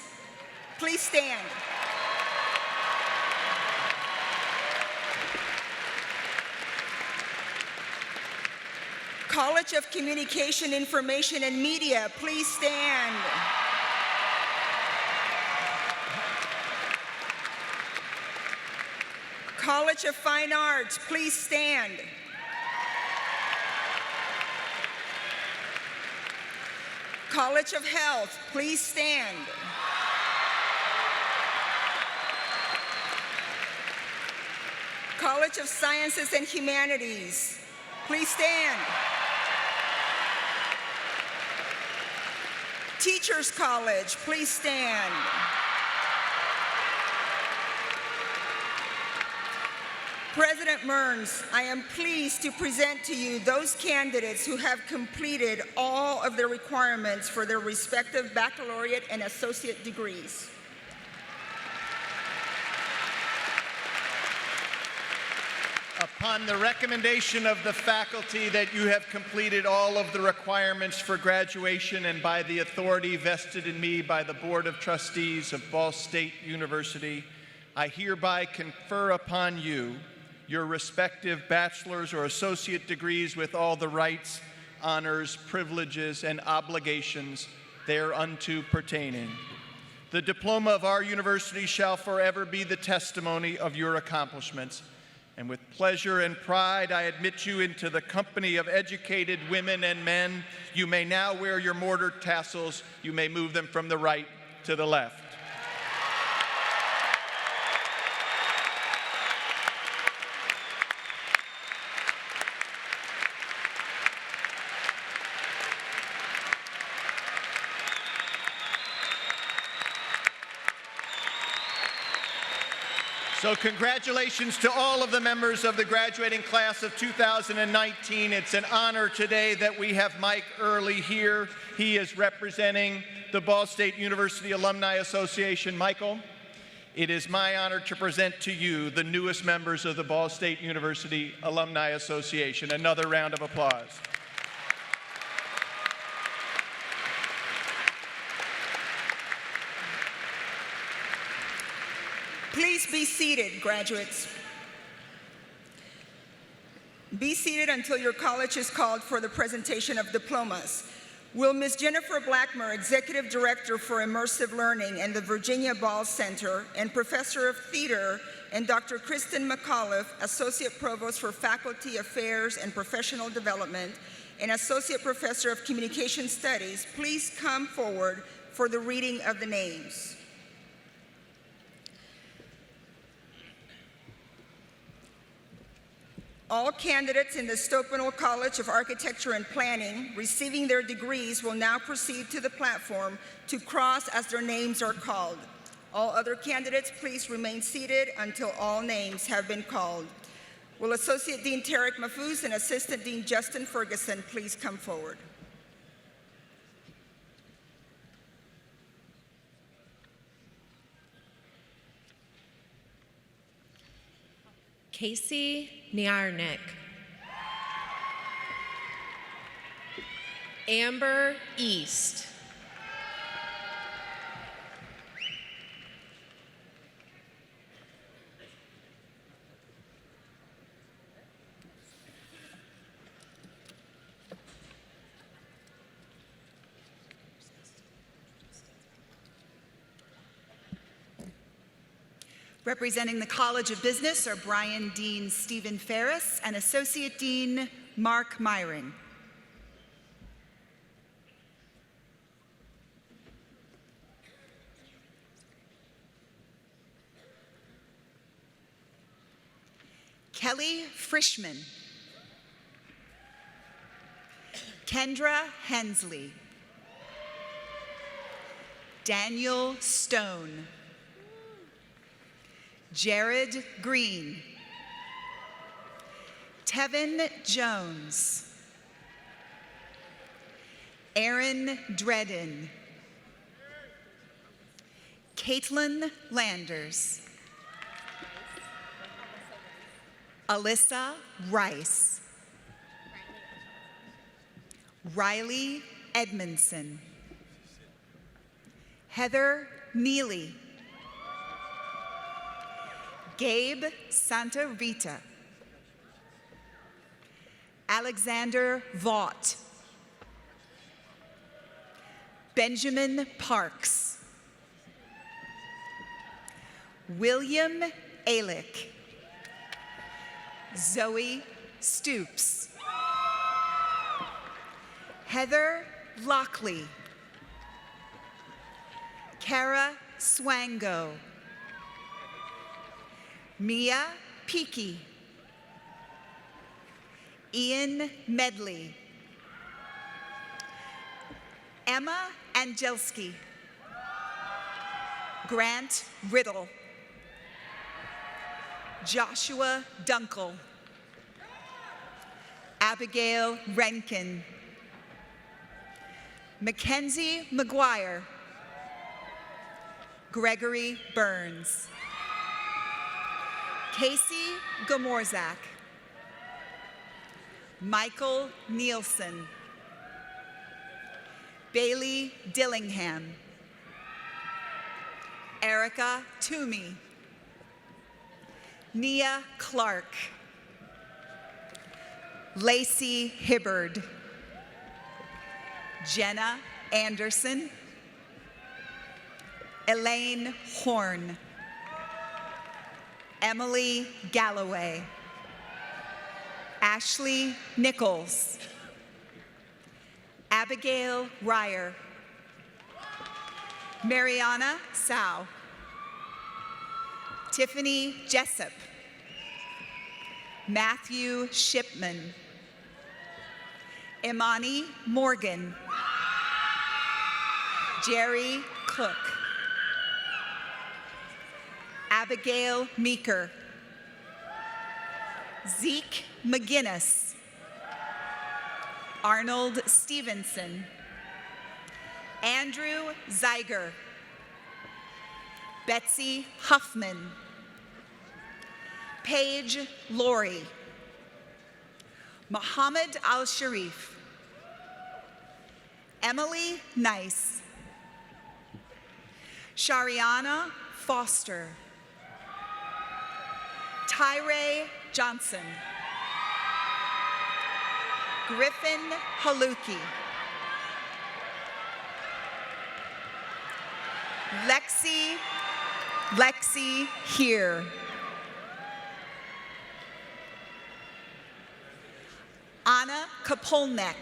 please stand. College of Communication, Information, and Media, please stand. College of Fine Arts, please stand. College of Health, please stand. College of Sciences and Humanities, please stand. Teachers College, please stand. President Mearns, I am pleased to present to you those candidates who have completed all of the requirements for their respective baccalaureate and associate degrees. Upon the recommendation of the faculty that you have completed all of the requirements for graduation and by the authority vested in me by the Board of Trustees of Ball State University, I hereby confer upon you your respective bachelor's or associate degrees with all the rights, honors, privileges, and obligations thereunto pertaining. The diploma of our university shall forever be the testimony of your accomplishments. And with pleasure and pride, I admit you into the company of educated women and men. You may now wear your mortar tassels. You may move them from the right to the left. So congratulations to all of the members of the graduating class of 2019. It's an honor today that we have Mike Early here. He is representing the Ball State University Alumni Association. Michael, it is my honor to present to you the newest members of the Ball State University Alumni Association. Another round of applause. Please be seated, graduates. Be seated until your college is called for the presentation of diplomas. Will Ms. Jennifer Blackmer, Executive Director for Immersive Learning and the Virginia Ball Center and Professor of Theater, and Dr. Kristen McAuliffe, Associate Provost for Faculty Affairs and Professional Development and Associate Professor of Communication Studies, please come forward for the reading of the names. All candidates in the Stopenel College of Architecture and Planning receiving their degrees will now proceed to the platform to cross as their names are called. All other candidates, please remain seated until all names have been called. Will Associate Dean Tarek Mahfouz and Assistant Dean Justin Ferguson please come forward? Casey Niarnik. Amber East. Representing the College of Business are Brian Dean Stephen Ferris and Associate Dean Mark Myring. Kelly Frischman. Kendra Hensley. Daniel Stone. Jared Green. Tevin Jones. Aaron Dredden. Caitlin Landers. Alyssa Rice. Riley Edmondson. Heather Neely. Gabe Santa Rita. Alexander Vaught. Benjamin Parks. William Alick. Zoe Stoops. Heather Lockley. Kara Swango. Mia Peaky. Ian Medley. Emma Angelski. Grant Riddle. Joshua Dunkel. Abigail Renkin. Mackenzie McGuire. Gregory Burns. Casey Gomorzak. Michael Nielsen. Bailey Dillingham. Erica Toomey. Nia Clark. Lacey Hibbard. Jenna Anderson. Elaine Horn. Emily Galloway. Ashley Nichols. Abigail Ryer. Mariana Sau. Tiffany Jessup. Matthew Shipman. Imani Morgan. Jerry Cook. Abigail Meeker. Zeke McGinnis. Arnold Stevenson. Andrew Zeiger. Betsy Huffman. Paige Laurie. Mohammed Al-Sharif. Emily Nice. Shariana Foster. Tyre Johnson. Griffin Haluki. Lexi Here. Anna Kapolnek.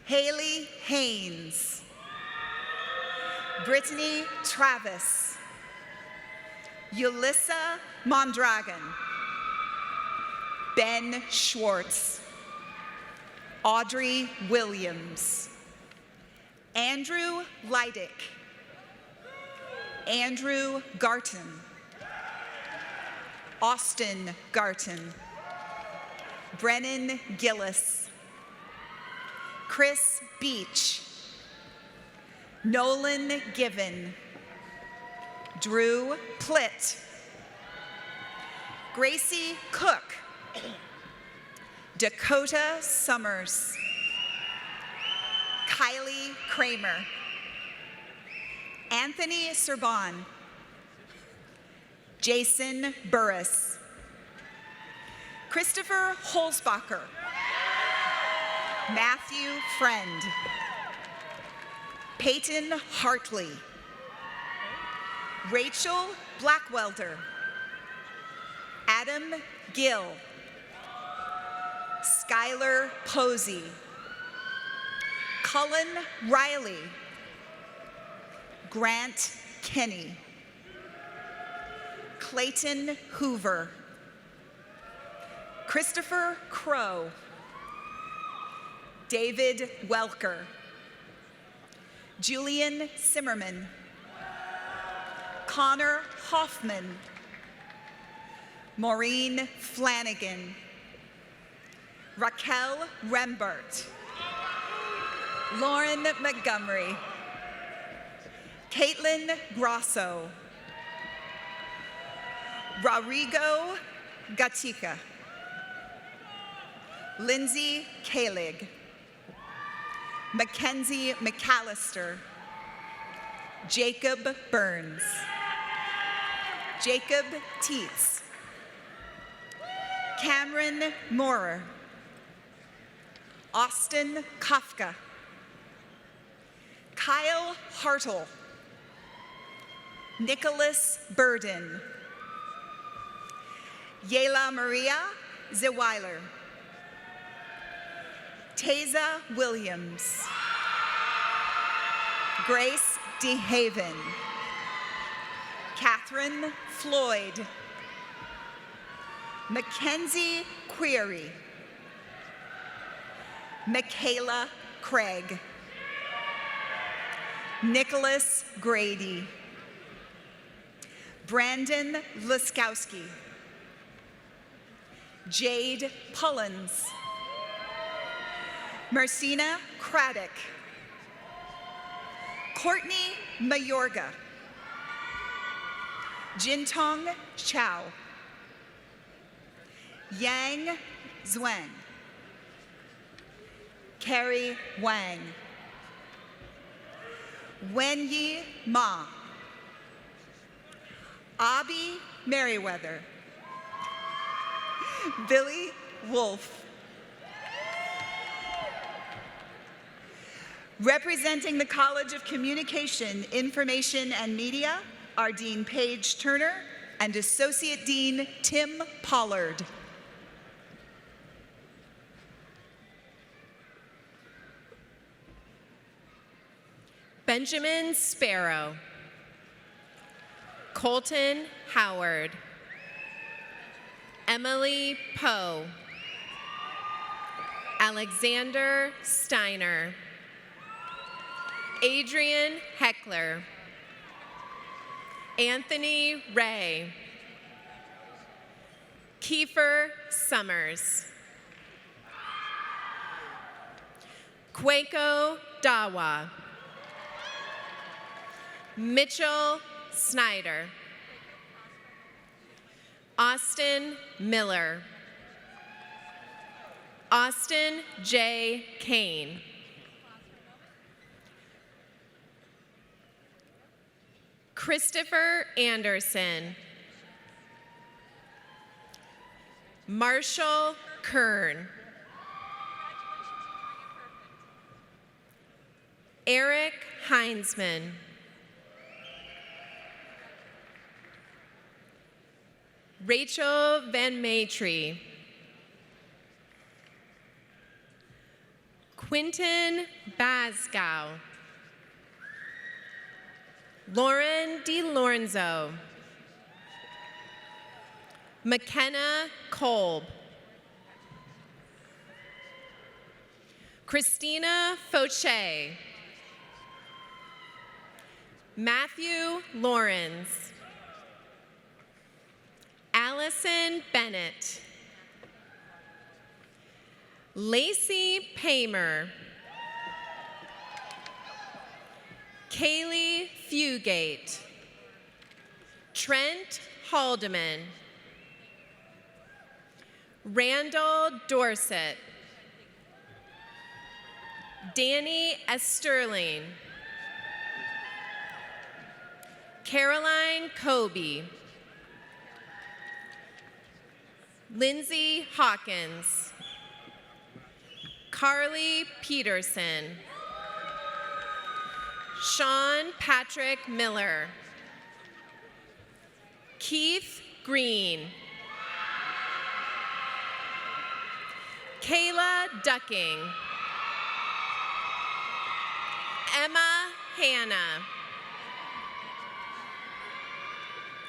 Haley Haynes. Brittany Travis. Yulissa Mondragon. Ben Schwartz. Audrey Williams. Andrew Leidick. Andrew Garton. Austin Garton. Brennan Gillis. Chris Beach. Nolan Given. Drew Plitt. Gracie Cook. Dakota Summers. Kylie Kramer. Anthony Serban. Jason Burris. Christopher Holzbacher. Matthew Friend. Peyton Hartley. Rachel Blackwelder. Adam Gill. Skylar Posey. Cullen Riley. Grant Kenny. Clayton Hoover. Christopher Crow. David Welker. Julian Simmerman. Connor Hoffman. Maureen Flanagan. Raquel Rembert. Lauren Montgomery. Caitlin Grosso. Rodrigo Gatica. Lindsay Kalig. Mackenzie McAllister. Jacob Burns. Jacob Teets. Cameron Moorer. Austin Kafka. Kyle Hartle. Nicholas Burden. Yela Maria Zeweiler. Taza Williams. Grace DeHaven. Catherine Floyd. Mackenzie Query. Michaela Craig. Nicholas Grady. Brandon Luskowski. Jade Pullins. Marcina Craddock. Courtney Mayorga. Jintong Chow. Yang Zhuang. Carrie Wang. Wenyi Ma. Abby Merriweather. Billy Wolf. Representing the College of Communication, Information, and Media are Dean Paige Turner and Associate Dean Tim Pollard. Benjamin Sparrow. Colton Howard. Emily Poe. Alexander Steiner. Adrian Heckler. Anthony Ray. Kiefer Summers. Quako Dawa. Mitchell Snyder. Austin Miller. Austin J. Kane. Christopher Anderson. Marshall Kern. Eric Heinzman. Rachel Van Maitre. Quinton Basgow. Lauren DiLorenzo. McKenna Kolb. Christina Fauché. Matthew Lawrence. Allison Bennett. Lacey Paymer. Kaylee Fugate. Trent Haldeman. Randall Dorset. Danny Esterling. Caroline Kobe. Lindsay Hawkins. Carly Peterson. Sean Patrick Miller. Keith Green. Kayla Ducking. Emma Hanna.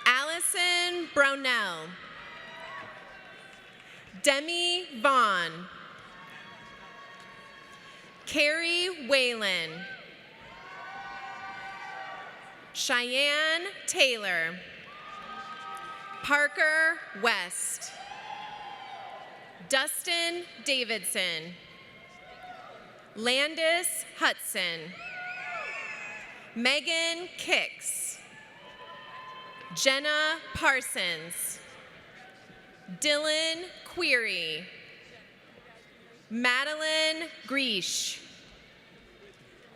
Allison Brownell. Demi Vaughn. Carrie Whalen. Cheyenne Taylor. Parker West. Dustin Davidson. Landis Hudson. Megan Kicks. Jenna Parsons. Dylan Query. Madeline Griesch.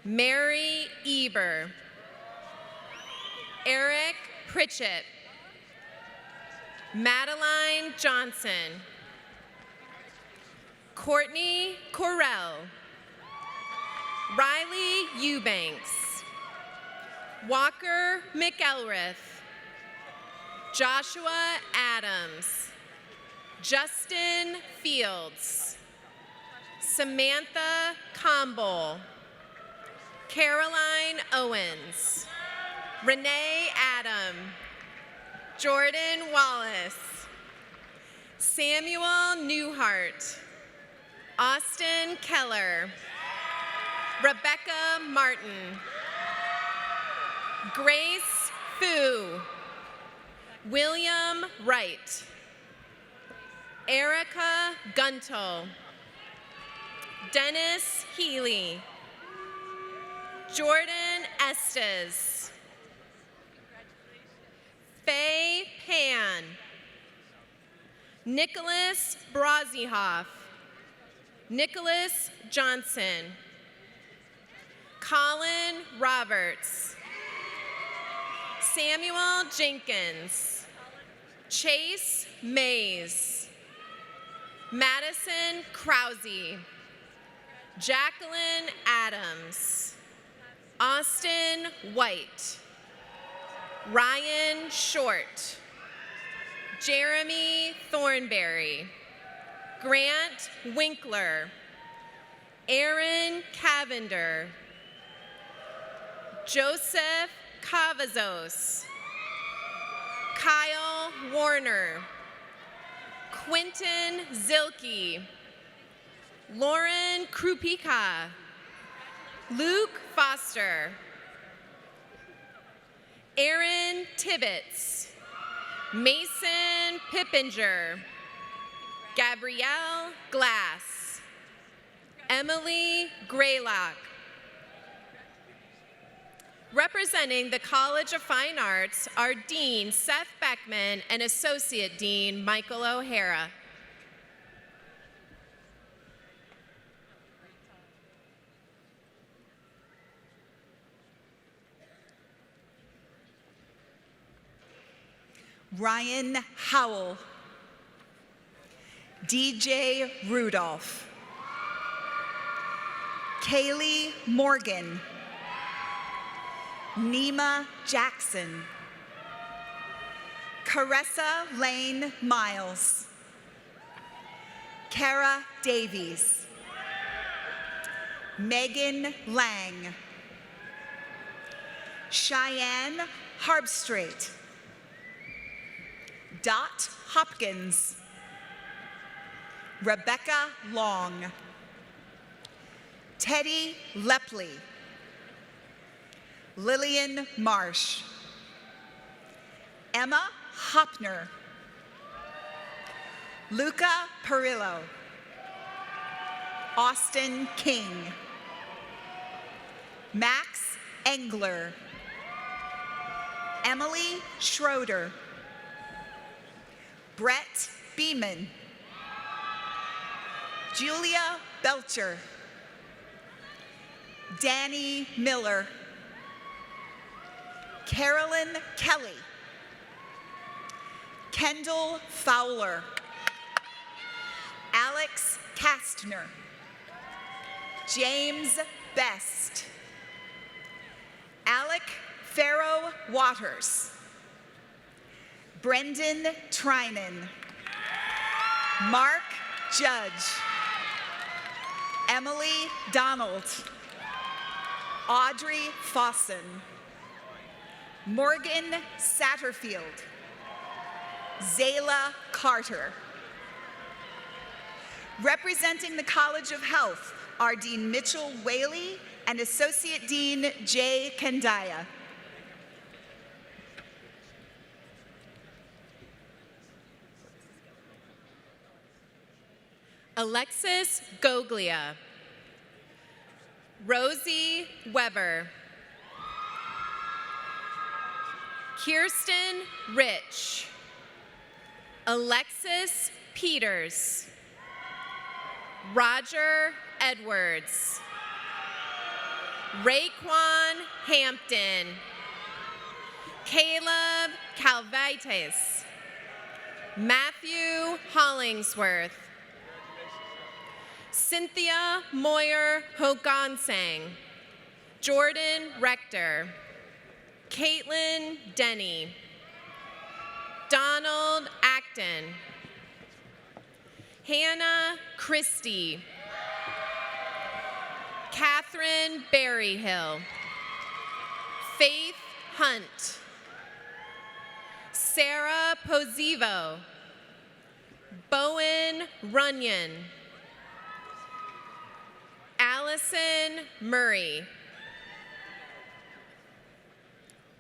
Mary Eber. Eric Pritchett. Madeline Johnson. Courtney Correll. Riley Eubanks. Walker McElrath. Joshua Adams. Justin Fields. Samantha Comble. Caroline Owens. Renee Adam. Jordan Wallace. Samuel Newhart. Austin Keller. Rebecca Martin. Grace Fu. William Wright. Erica Gunto. Dennis Healy. Jordan Estes. Faye Pan. Nicholas Brazihoff. Nicholas Johnson. Colin Roberts. Samuel Jenkins. Chase Mays. Madison Krause. Jacqueline Adams. Austin White. Ryan Short. Jeremy Thornberry. Grant Winkler. Aaron Cavender. Joseph Cavazos. Kyle Warner. Quentin Zilke. Lauren Krupika. Luke Foster. Aaron Tibbetts. Mason Pippinger. Gabrielle Glass. Emily Graylock. Representing the College of Fine Arts are Dean Seth Beckman and Associate Dean Michael O'Hara. Ryan Howell. DJ Rudolph. Kaylee Morgan. Nima Jackson. Caressa Lane Miles. Kara Davies. Megan Lang. Cheyenne Harbstrait. Dot Hopkins. Rebecca Long. Teddy Lepley. Lillian Marsh. Emma Hopner. Luca Perillo. Austin King. Max Engler. Emily Schroeder. Brett Beeman. Julia Belcher. Danny Miller. Carolyn Kelly. Kendall Fowler. Alex Kastner. James Best. Alec Farrow Waters. Brendan Trinan, Mark Judge, Emily Donald, Audrey Fossen, Morgan Satterfield, Zayla Carter. Representing the College of Health are Dean Mitchell Whaley and Associate Dean Jay Kendaya. Alexis Goglia, Rosie Weber, Kirsten Rich, Alexis Peters, Roger Edwards, Raekwon Hampton, Caleb Calvites, Matthew Hollingsworth, Cynthia Moyer Hogansang, Jordan Rector, Caitlin Denny, Donald Acton, Hannah Christie, Catherine Berryhill, Faith Hunt, Sarah Pozivo, Bowen Runyon, Allison Murray,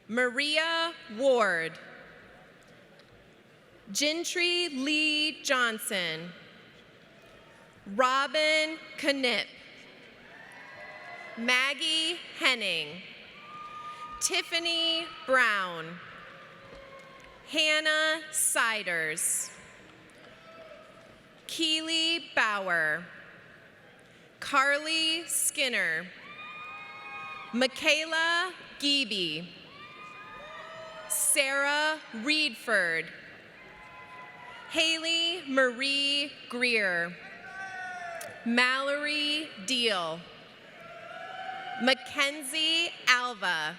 Maria Ward, Gentry Lee Johnson, Robin Knipp, Maggie Henning, Tiffany Brown, Hannah Siders, Keely Bauer, Carly Skinner, Michaela Geeby, Sarah Reedford, Haley Marie Greer, Mallory Deal, Mackenzie Alva,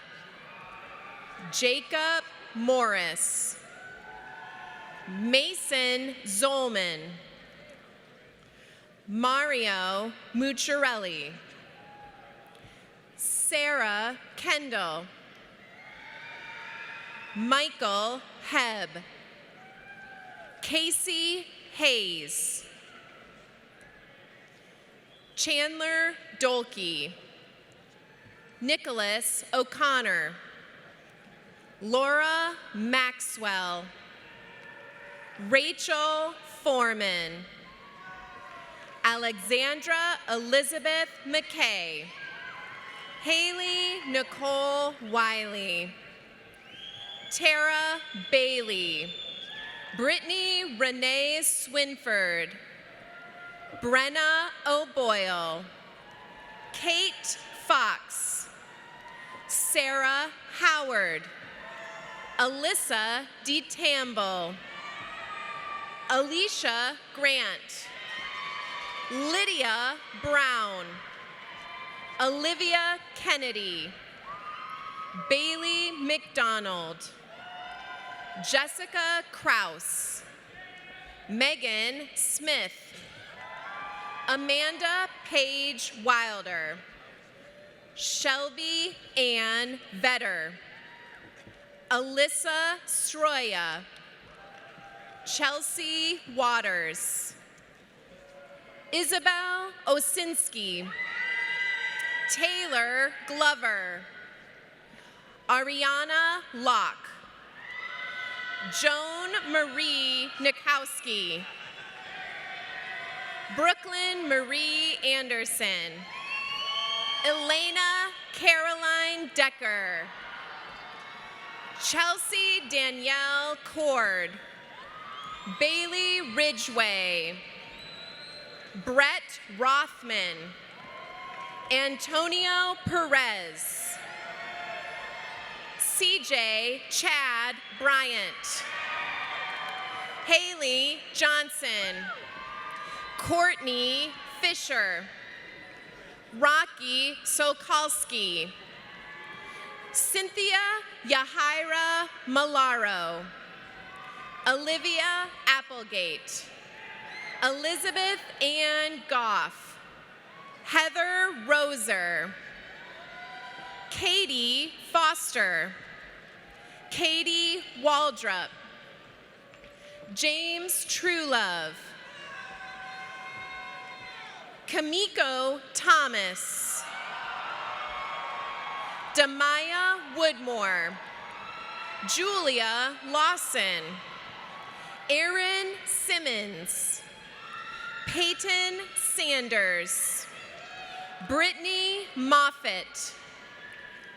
Jacob Morris, Mason Zolman, Mario Mucciarelli, Sarah Kendall, Michael Hebb, Casey Hayes, Chandler Dolkey, Nicholas O'Connor, Laura Maxwell, Rachel Foreman, Alexandra Elizabeth McKay, Haley Nicole Wiley, Tara Bailey, Brittany Renee Swinford, Brenna O'Boyle, Kate Fox, Sarah Howard, Alyssa DeTamble, Alicia Grant, Lydia Brown, Olivia Kennedy, Bailey McDonald, Jessica Kraus, Megan Smith, Amanda Page Wilder, Shelby Ann Vetter, Alyssa Stroya, Chelsea Waters, Isabel Osinski, Taylor Glover, Ariana Locke, Joan Marie Nikowski, Brooklyn Marie Anderson, Elena Caroline Decker, Chelsea Danielle Cord, Bailey Ridgway, Brett Rothman, Antonio Perez, CJ Chad Bryant, Haley Johnson, Courtney Fisher, Rocky Sokolsky, Cynthia Yahira Malaro, Olivia Applegate, Elizabeth Ann Goff, Heather Roser, Katie Foster, Katie Waldrop, James Truelove, Kamiko Thomas, Damaya Woodmore, Julia Lawson, Erin Simmons, Peyton Sanders, Brittany Moffett,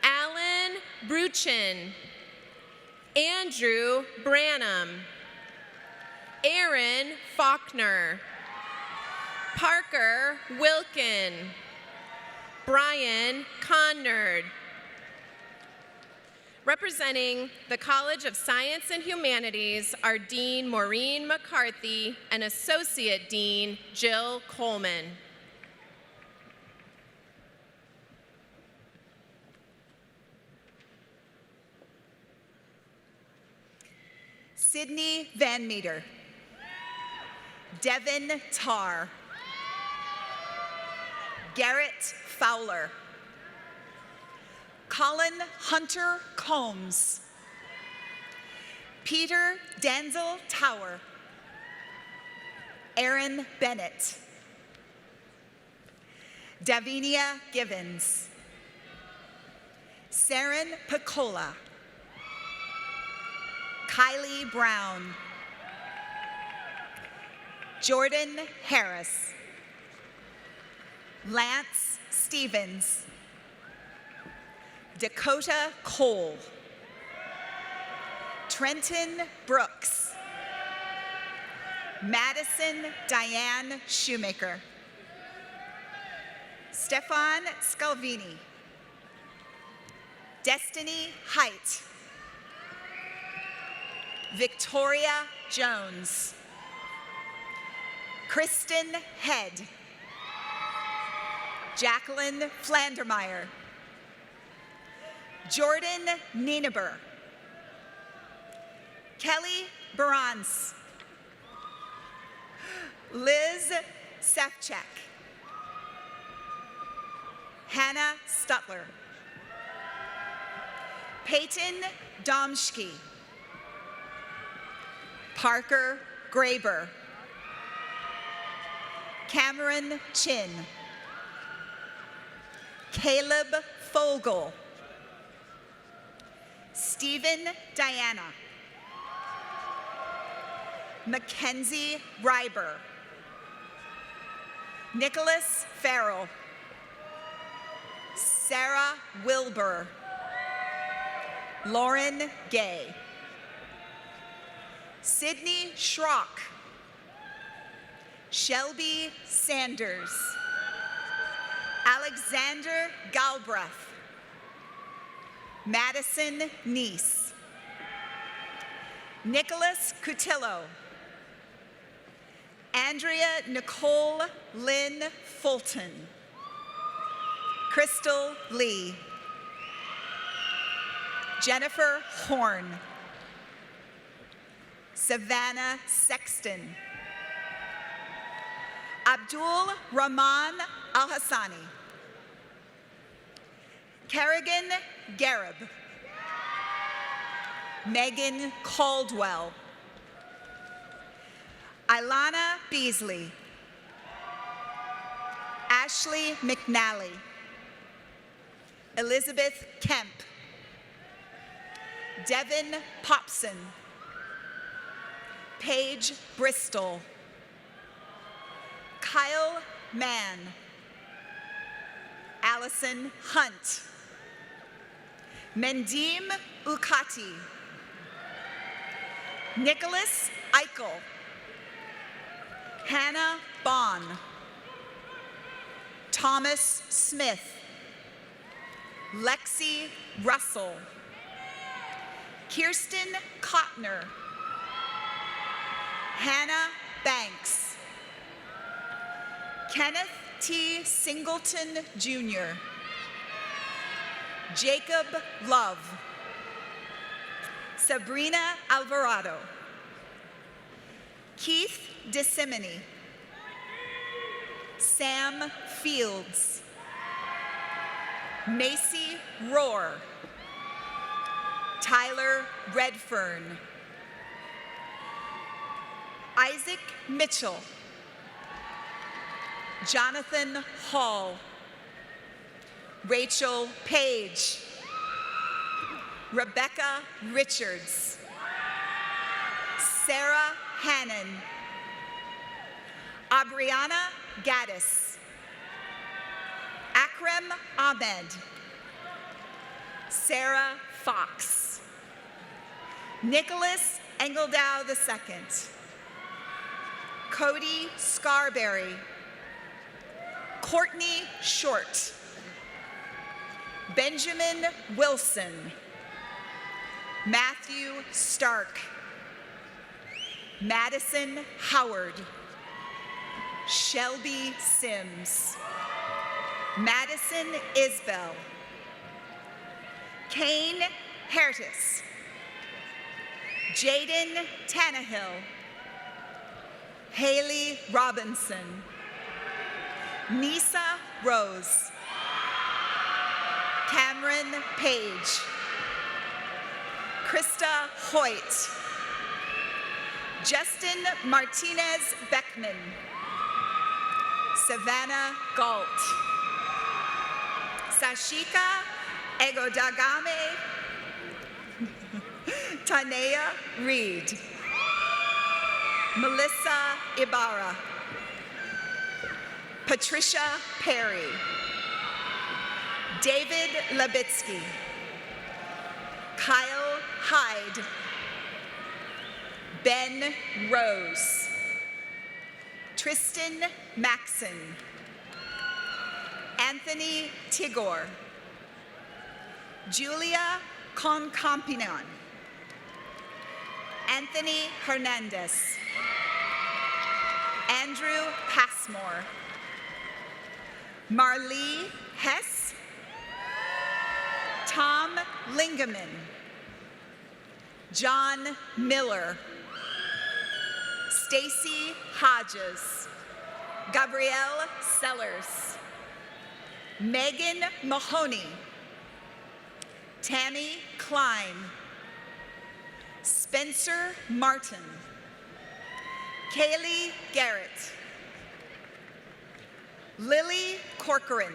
Alan Bruchin, Andrew Branham, Aaron Faulkner, Parker Wilkin, Brian Connard. Representing the College of Science and Humanities are Dean Maureen McCarthy and Associate Dean Jill Coleman. Sydney Van Meter, Devin Tarr, Garrett Fowler, Colin Hunter Combs, Peter Danzel Tower, Aaron Bennett, Davinia Givens, Saren Picola, Kylie Brown, Jordan Harris, Lance Stevens, Dakota Cole, Trenton Brooks, Madison Diane Shoemaker, Stefan Scalvini, Destiny Height, Victoria Jones, Kristen Head, Jacqueline Flandermeyer, Jordan Nienaber, Kelly Barans, Liz Sefchek, Hannah Stutler, Peyton Domschke, Parker Graber, Cameron Chin, Caleb Fogel, Stephen Diana, Mackenzie Reiber, Nicholas Farrell, Sarah Wilbur, Lauren Gay, Sydney Schrock, Shelby Sanders, Alexander Galbraith, Madison Neese, Nicholas Cutillo, Andrea Nicole Lynn Fulton, Crystal Lee, Jennifer Horn, Savannah Sexton, Abdul Rahman Al-Hassani, Kerrigan Garib, Megan Caldwell, Ilana Beasley, Ashley McNally, Elizabeth Kemp, Devin Popson, Paige Bristol, Kyle Mann, Allison Hunt, Mendim Ukati, Nicholas Eichel, Hannah Bond, Thomas Smith, Lexi Russell, Kirsten Kottner, Hannah Banks, Kenneth T. Singleton, Jr., Jacob Love, Sabrina Alvarado, Keith DeSimony, Sam Fields, Macy Rohr, Tyler Redfern, Isaac Mitchell, Jonathan Hall, Rachel Page, Rebecca Richards, Sarah Hannon, Abriana Gaddis, Akram Ahmed, Sarah Fox, Nicholas Engeldow II, Cody Scarberry, Courtney Short, Benjamin Wilson, Matthew Stark, Madison Howard, Shelby Sims, Madison Isbell, Kane Hertis, Jaden Tannehill, Haley Robinson, Nisa Rose, Cameron Page, Krista Hoyt, Justin Martinez Beckman, Savannah Galt, Sashika Egodagame, Tanea Reed, Melissa Ibarra, Patricia Perry, David Labitsky, Kyle Hyde, Ben Rose, Tristan Maxon, Anthony Tigor, Julia Concampinon, Anthony Hernandez, Andrew Passmore, Marlee Hess, Tom Lingaman, John Miller, Stacy Hodges, Gabrielle Sellers, Megan Mahoney, Tammy Klein, Spencer Martin, Kaylee Garrett, Lily Corcoran,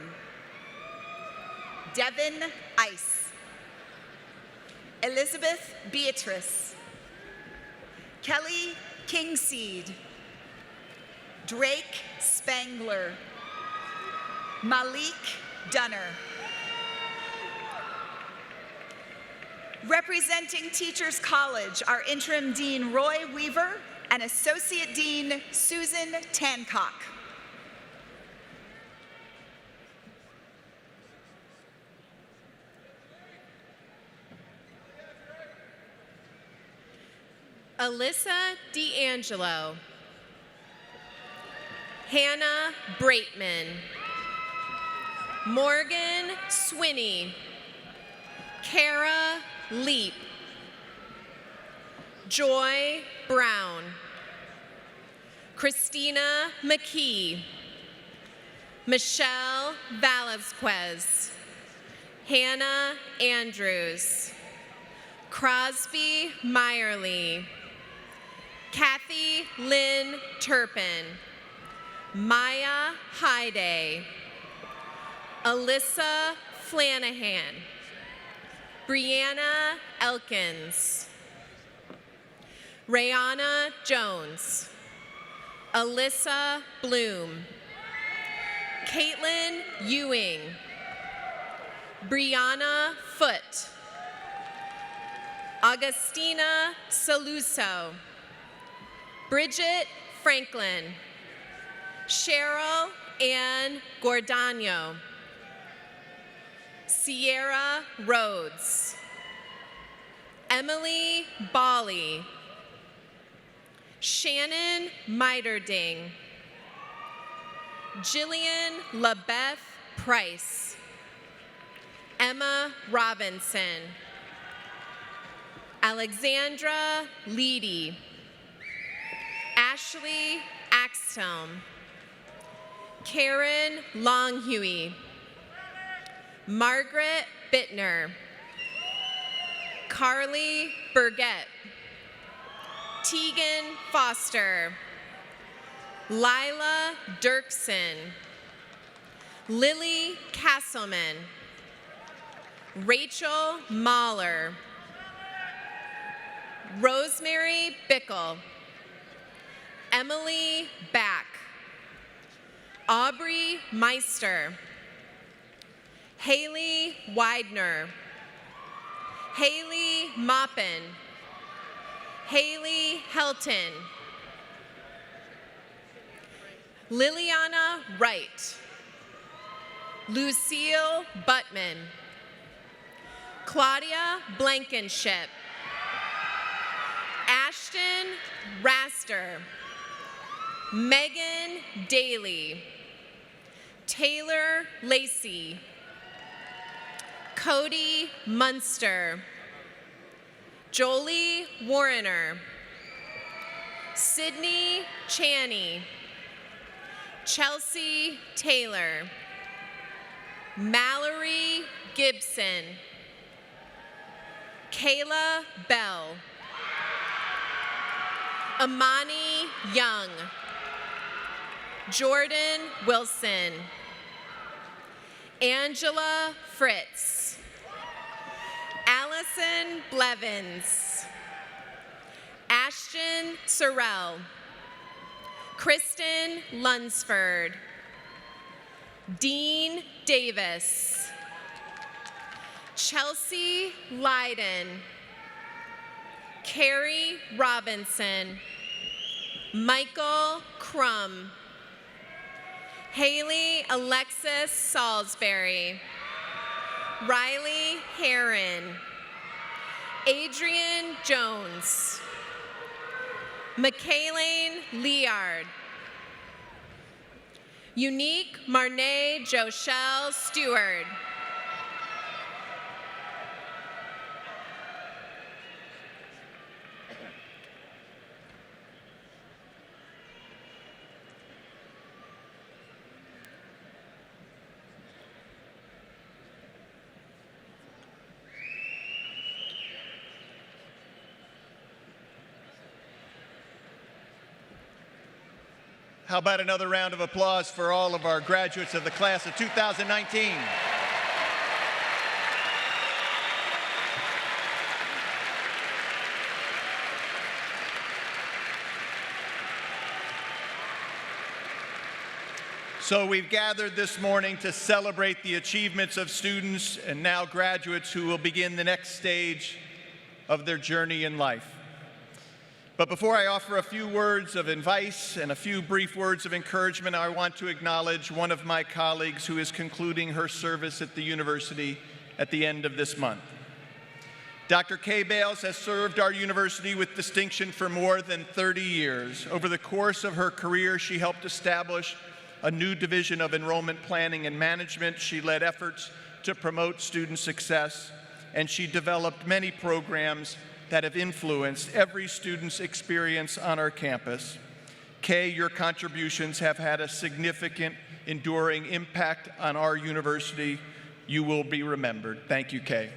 Devin Ice, Elizabeth Beatrice, Kelly Kingseed, Drake Spangler, Malik Dunner. Representing Teachers College, our Interim Dean Roy Weaver and Associate Dean Susan Tancock. Alyssa D'Angelo, Hannah Braitman, Morgan Swinney, Kara Leap, Joy Brown, Christina McKee, Michelle Velasquez, Hannah Andrews, Crosby Meyerly, Kathy Lynn Turpin, Maya Hyde, Alyssa Flanahan, Brianna Elkins, Rayana Jones, Alyssa Bloom, Caitlin Ewing, Brianna Foote, Augustina Saluso, Bridget Franklin, Cheryl Ann Gordano, Sierra Rhodes, Emily Bali, Shannon Miterding, Jillian LaBeth Price, Emma Robinson, Alexandra Leedy, Ashley Axthelm, Karen Longhuey, Margaret Bittner, Carly Burgett, Tegan Foster, Lila Dirksen, Lily Castleman, Rachel Mahler, Rosemary Bickle, Emily Back, Aubrey Meister, Haley Widener, Haley Moppin, Haley Helton, Liliana Wright, Lucille Buttman, Claudia Blankenship, Ashton Raster, Megan Daly, Taylor Lacey, Cody Munster, Jolie Warrener, Sydney Chaney, Chelsea Taylor, Mallory Gibson, Kayla Bell, Amani Young, Jordan Wilson, Angela Fritz, Allison Blevins, Ashton Sorrell, Kristen Lunsford, Dean Davis, Chelsea Leiden, Carrie Robinson, Michael Crum, Haley Alexis Salisbury, Riley Heron, Adrian Jones, Michaeline Liard, Unique Marnay Jochelle Stewart, How about another round of applause for all of our graduates of the class of 2019? So we've gathered this morning to celebrate the achievements of students and now graduates who will begin the next stage of their journey in life. But before I offer a few words of advice and a few brief words of encouragement, I want to acknowledge one of my colleagues who is concluding her service at the university at the end of this month. Dr. Kay Bales has served our university with distinction for more than 30 years. Over the course of her career, she helped establish a new division of enrollment planning and management. She led efforts to promote student success, and she developed many programs that have influenced every student's experience on our campus. Kay, your contributions have had a significant, enduring impact on our university. You will be remembered. Thank you, Kay.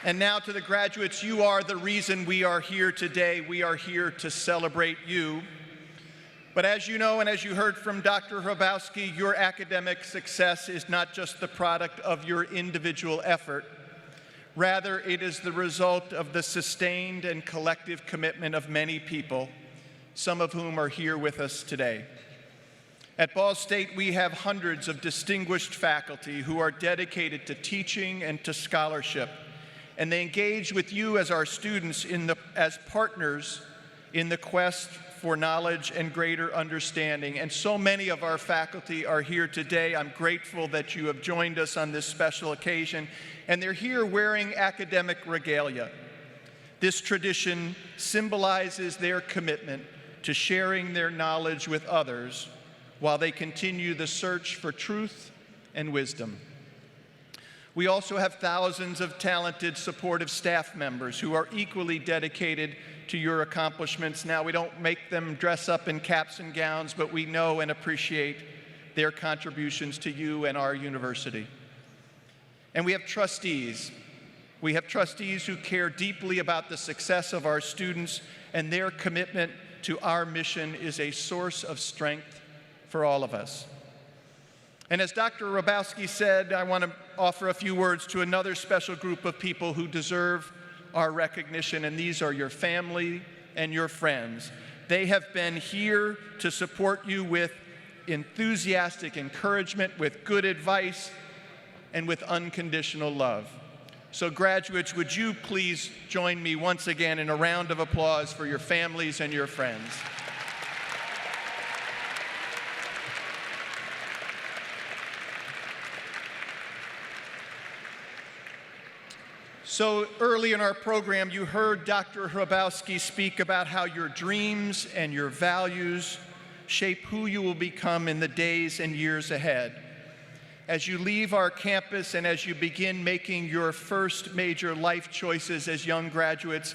And now to the graduates, you are the reason we are here today. We are here to celebrate you. But as you know, and as you heard from Dr. Hrabowski, your academic success is not just the product of your individual effort. Rather, it is the result of the sustained and collective commitment of many people, some of whom are here with us today. At Ball State, we have hundreds of distinguished faculty who are dedicated to teaching and to scholarship, and they engage with you as our students as partners in the quest for knowledge and greater understanding. And so many of our faculty are here today. I'm grateful that you have joined us on this special occasion, and they're here wearing academic regalia. This tradition symbolizes their commitment to sharing their knowledge with others while they continue the search for truth and wisdom. We also have thousands of talented, supportive staff members who are equally dedicated to your accomplishments. Now, we don't make them dress up in caps and gowns, but we know and appreciate their contributions to you and our university. And we have trustees. We have trustees who care deeply about the success of our students, and their commitment to our mission is a source of strength for all of us. And as Dr. Hrabowski said, I want to offer a few words to another special group of people who deserve our recognition, and these are your family and your friends. They have been here to support you with enthusiastic encouragement, with good advice, and with unconditional love. So graduates, would you please join me once again in a round of applause for your families and your friends. So early in our program, you heard Dr. Hrabowski speak about how your dreams and your values shape who you will become in the days and years ahead. As you leave our campus and as you begin making your first major life choices as young graduates,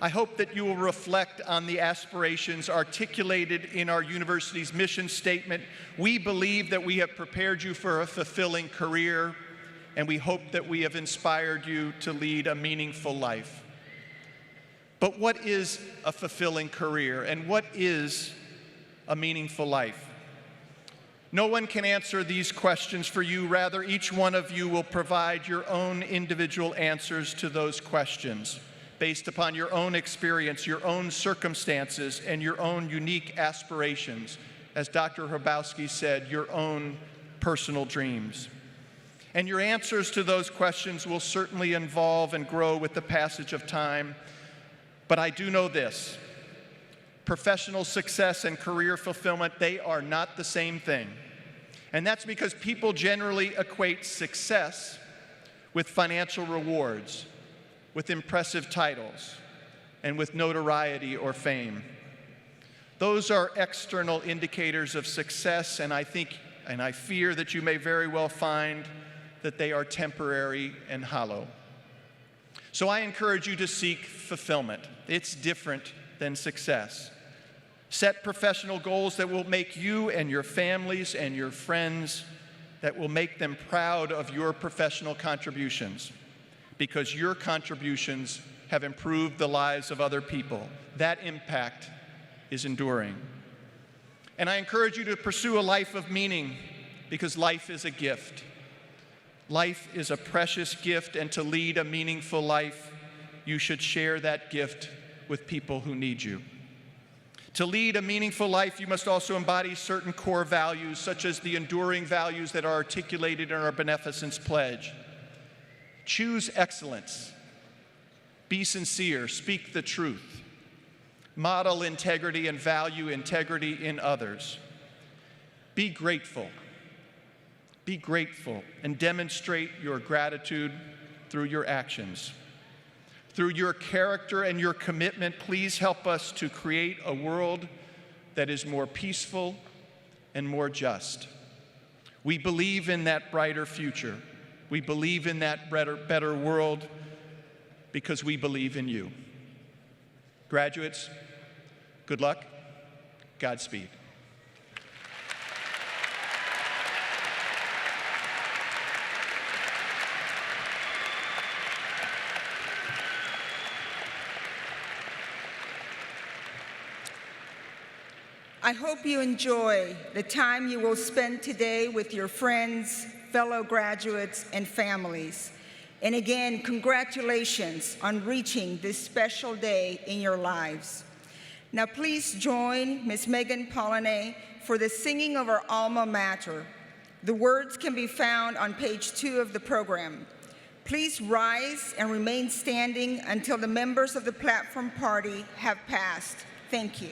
I hope that you will reflect on the aspirations articulated in our university's mission statement. We believe that we have prepared you for a fulfilling career, and we hope that we have inspired you to lead a meaningful life. But what is a fulfilling career, and what is a meaningful life? No one can answer these questions for you. Rather, each one of you will provide your own individual answers to those questions based upon your own experience, your own circumstances, and your own unique aspirations. As Dr. Hrabowski said, your own personal dreams. And your answers to those questions will certainly evolve and grow with the passage of time. But I do know this: professional success and career fulfillment, they are not the same thing. And that's because people generally equate success with financial rewards, with impressive titles, and with notoriety or fame. Those are external indicators of success, and I fear that you may very well find that they are temporary and hollow. So I encourage you to seek fulfillment. It's different than success. Set professional goals that will make you and your families and your friends, that will make them proud of your professional contributions, because your contributions have improved the lives of other people. That impact is enduring. And I encourage you to pursue a life of meaning, because life is a gift. Life is a precious gift, and to lead a meaningful life, you should share that gift with people who need you. To lead a meaningful life, you must also embody certain core values, such as the enduring values that are articulated in our Beneficence Pledge. Choose excellence. Be sincere. Speak the truth. Model integrity and value integrity in others. Be grateful. Be grateful and demonstrate your gratitude through your actions. Through your character and your commitment, please help us to create a world that is more peaceful and more just. We believe in that brighter future. We believe in that better world because we believe in you. Graduates, good luck. Godspeed. I hope you enjoy the time you will spend today with your friends, fellow graduates, and families. And again, congratulations on reaching this special day in your lives. Now please join Ms. Megan Polonais for the singing of our alma mater. The words can be found on page 2 of the program. Please rise and remain standing until the members of the platform party have passed. Thank you.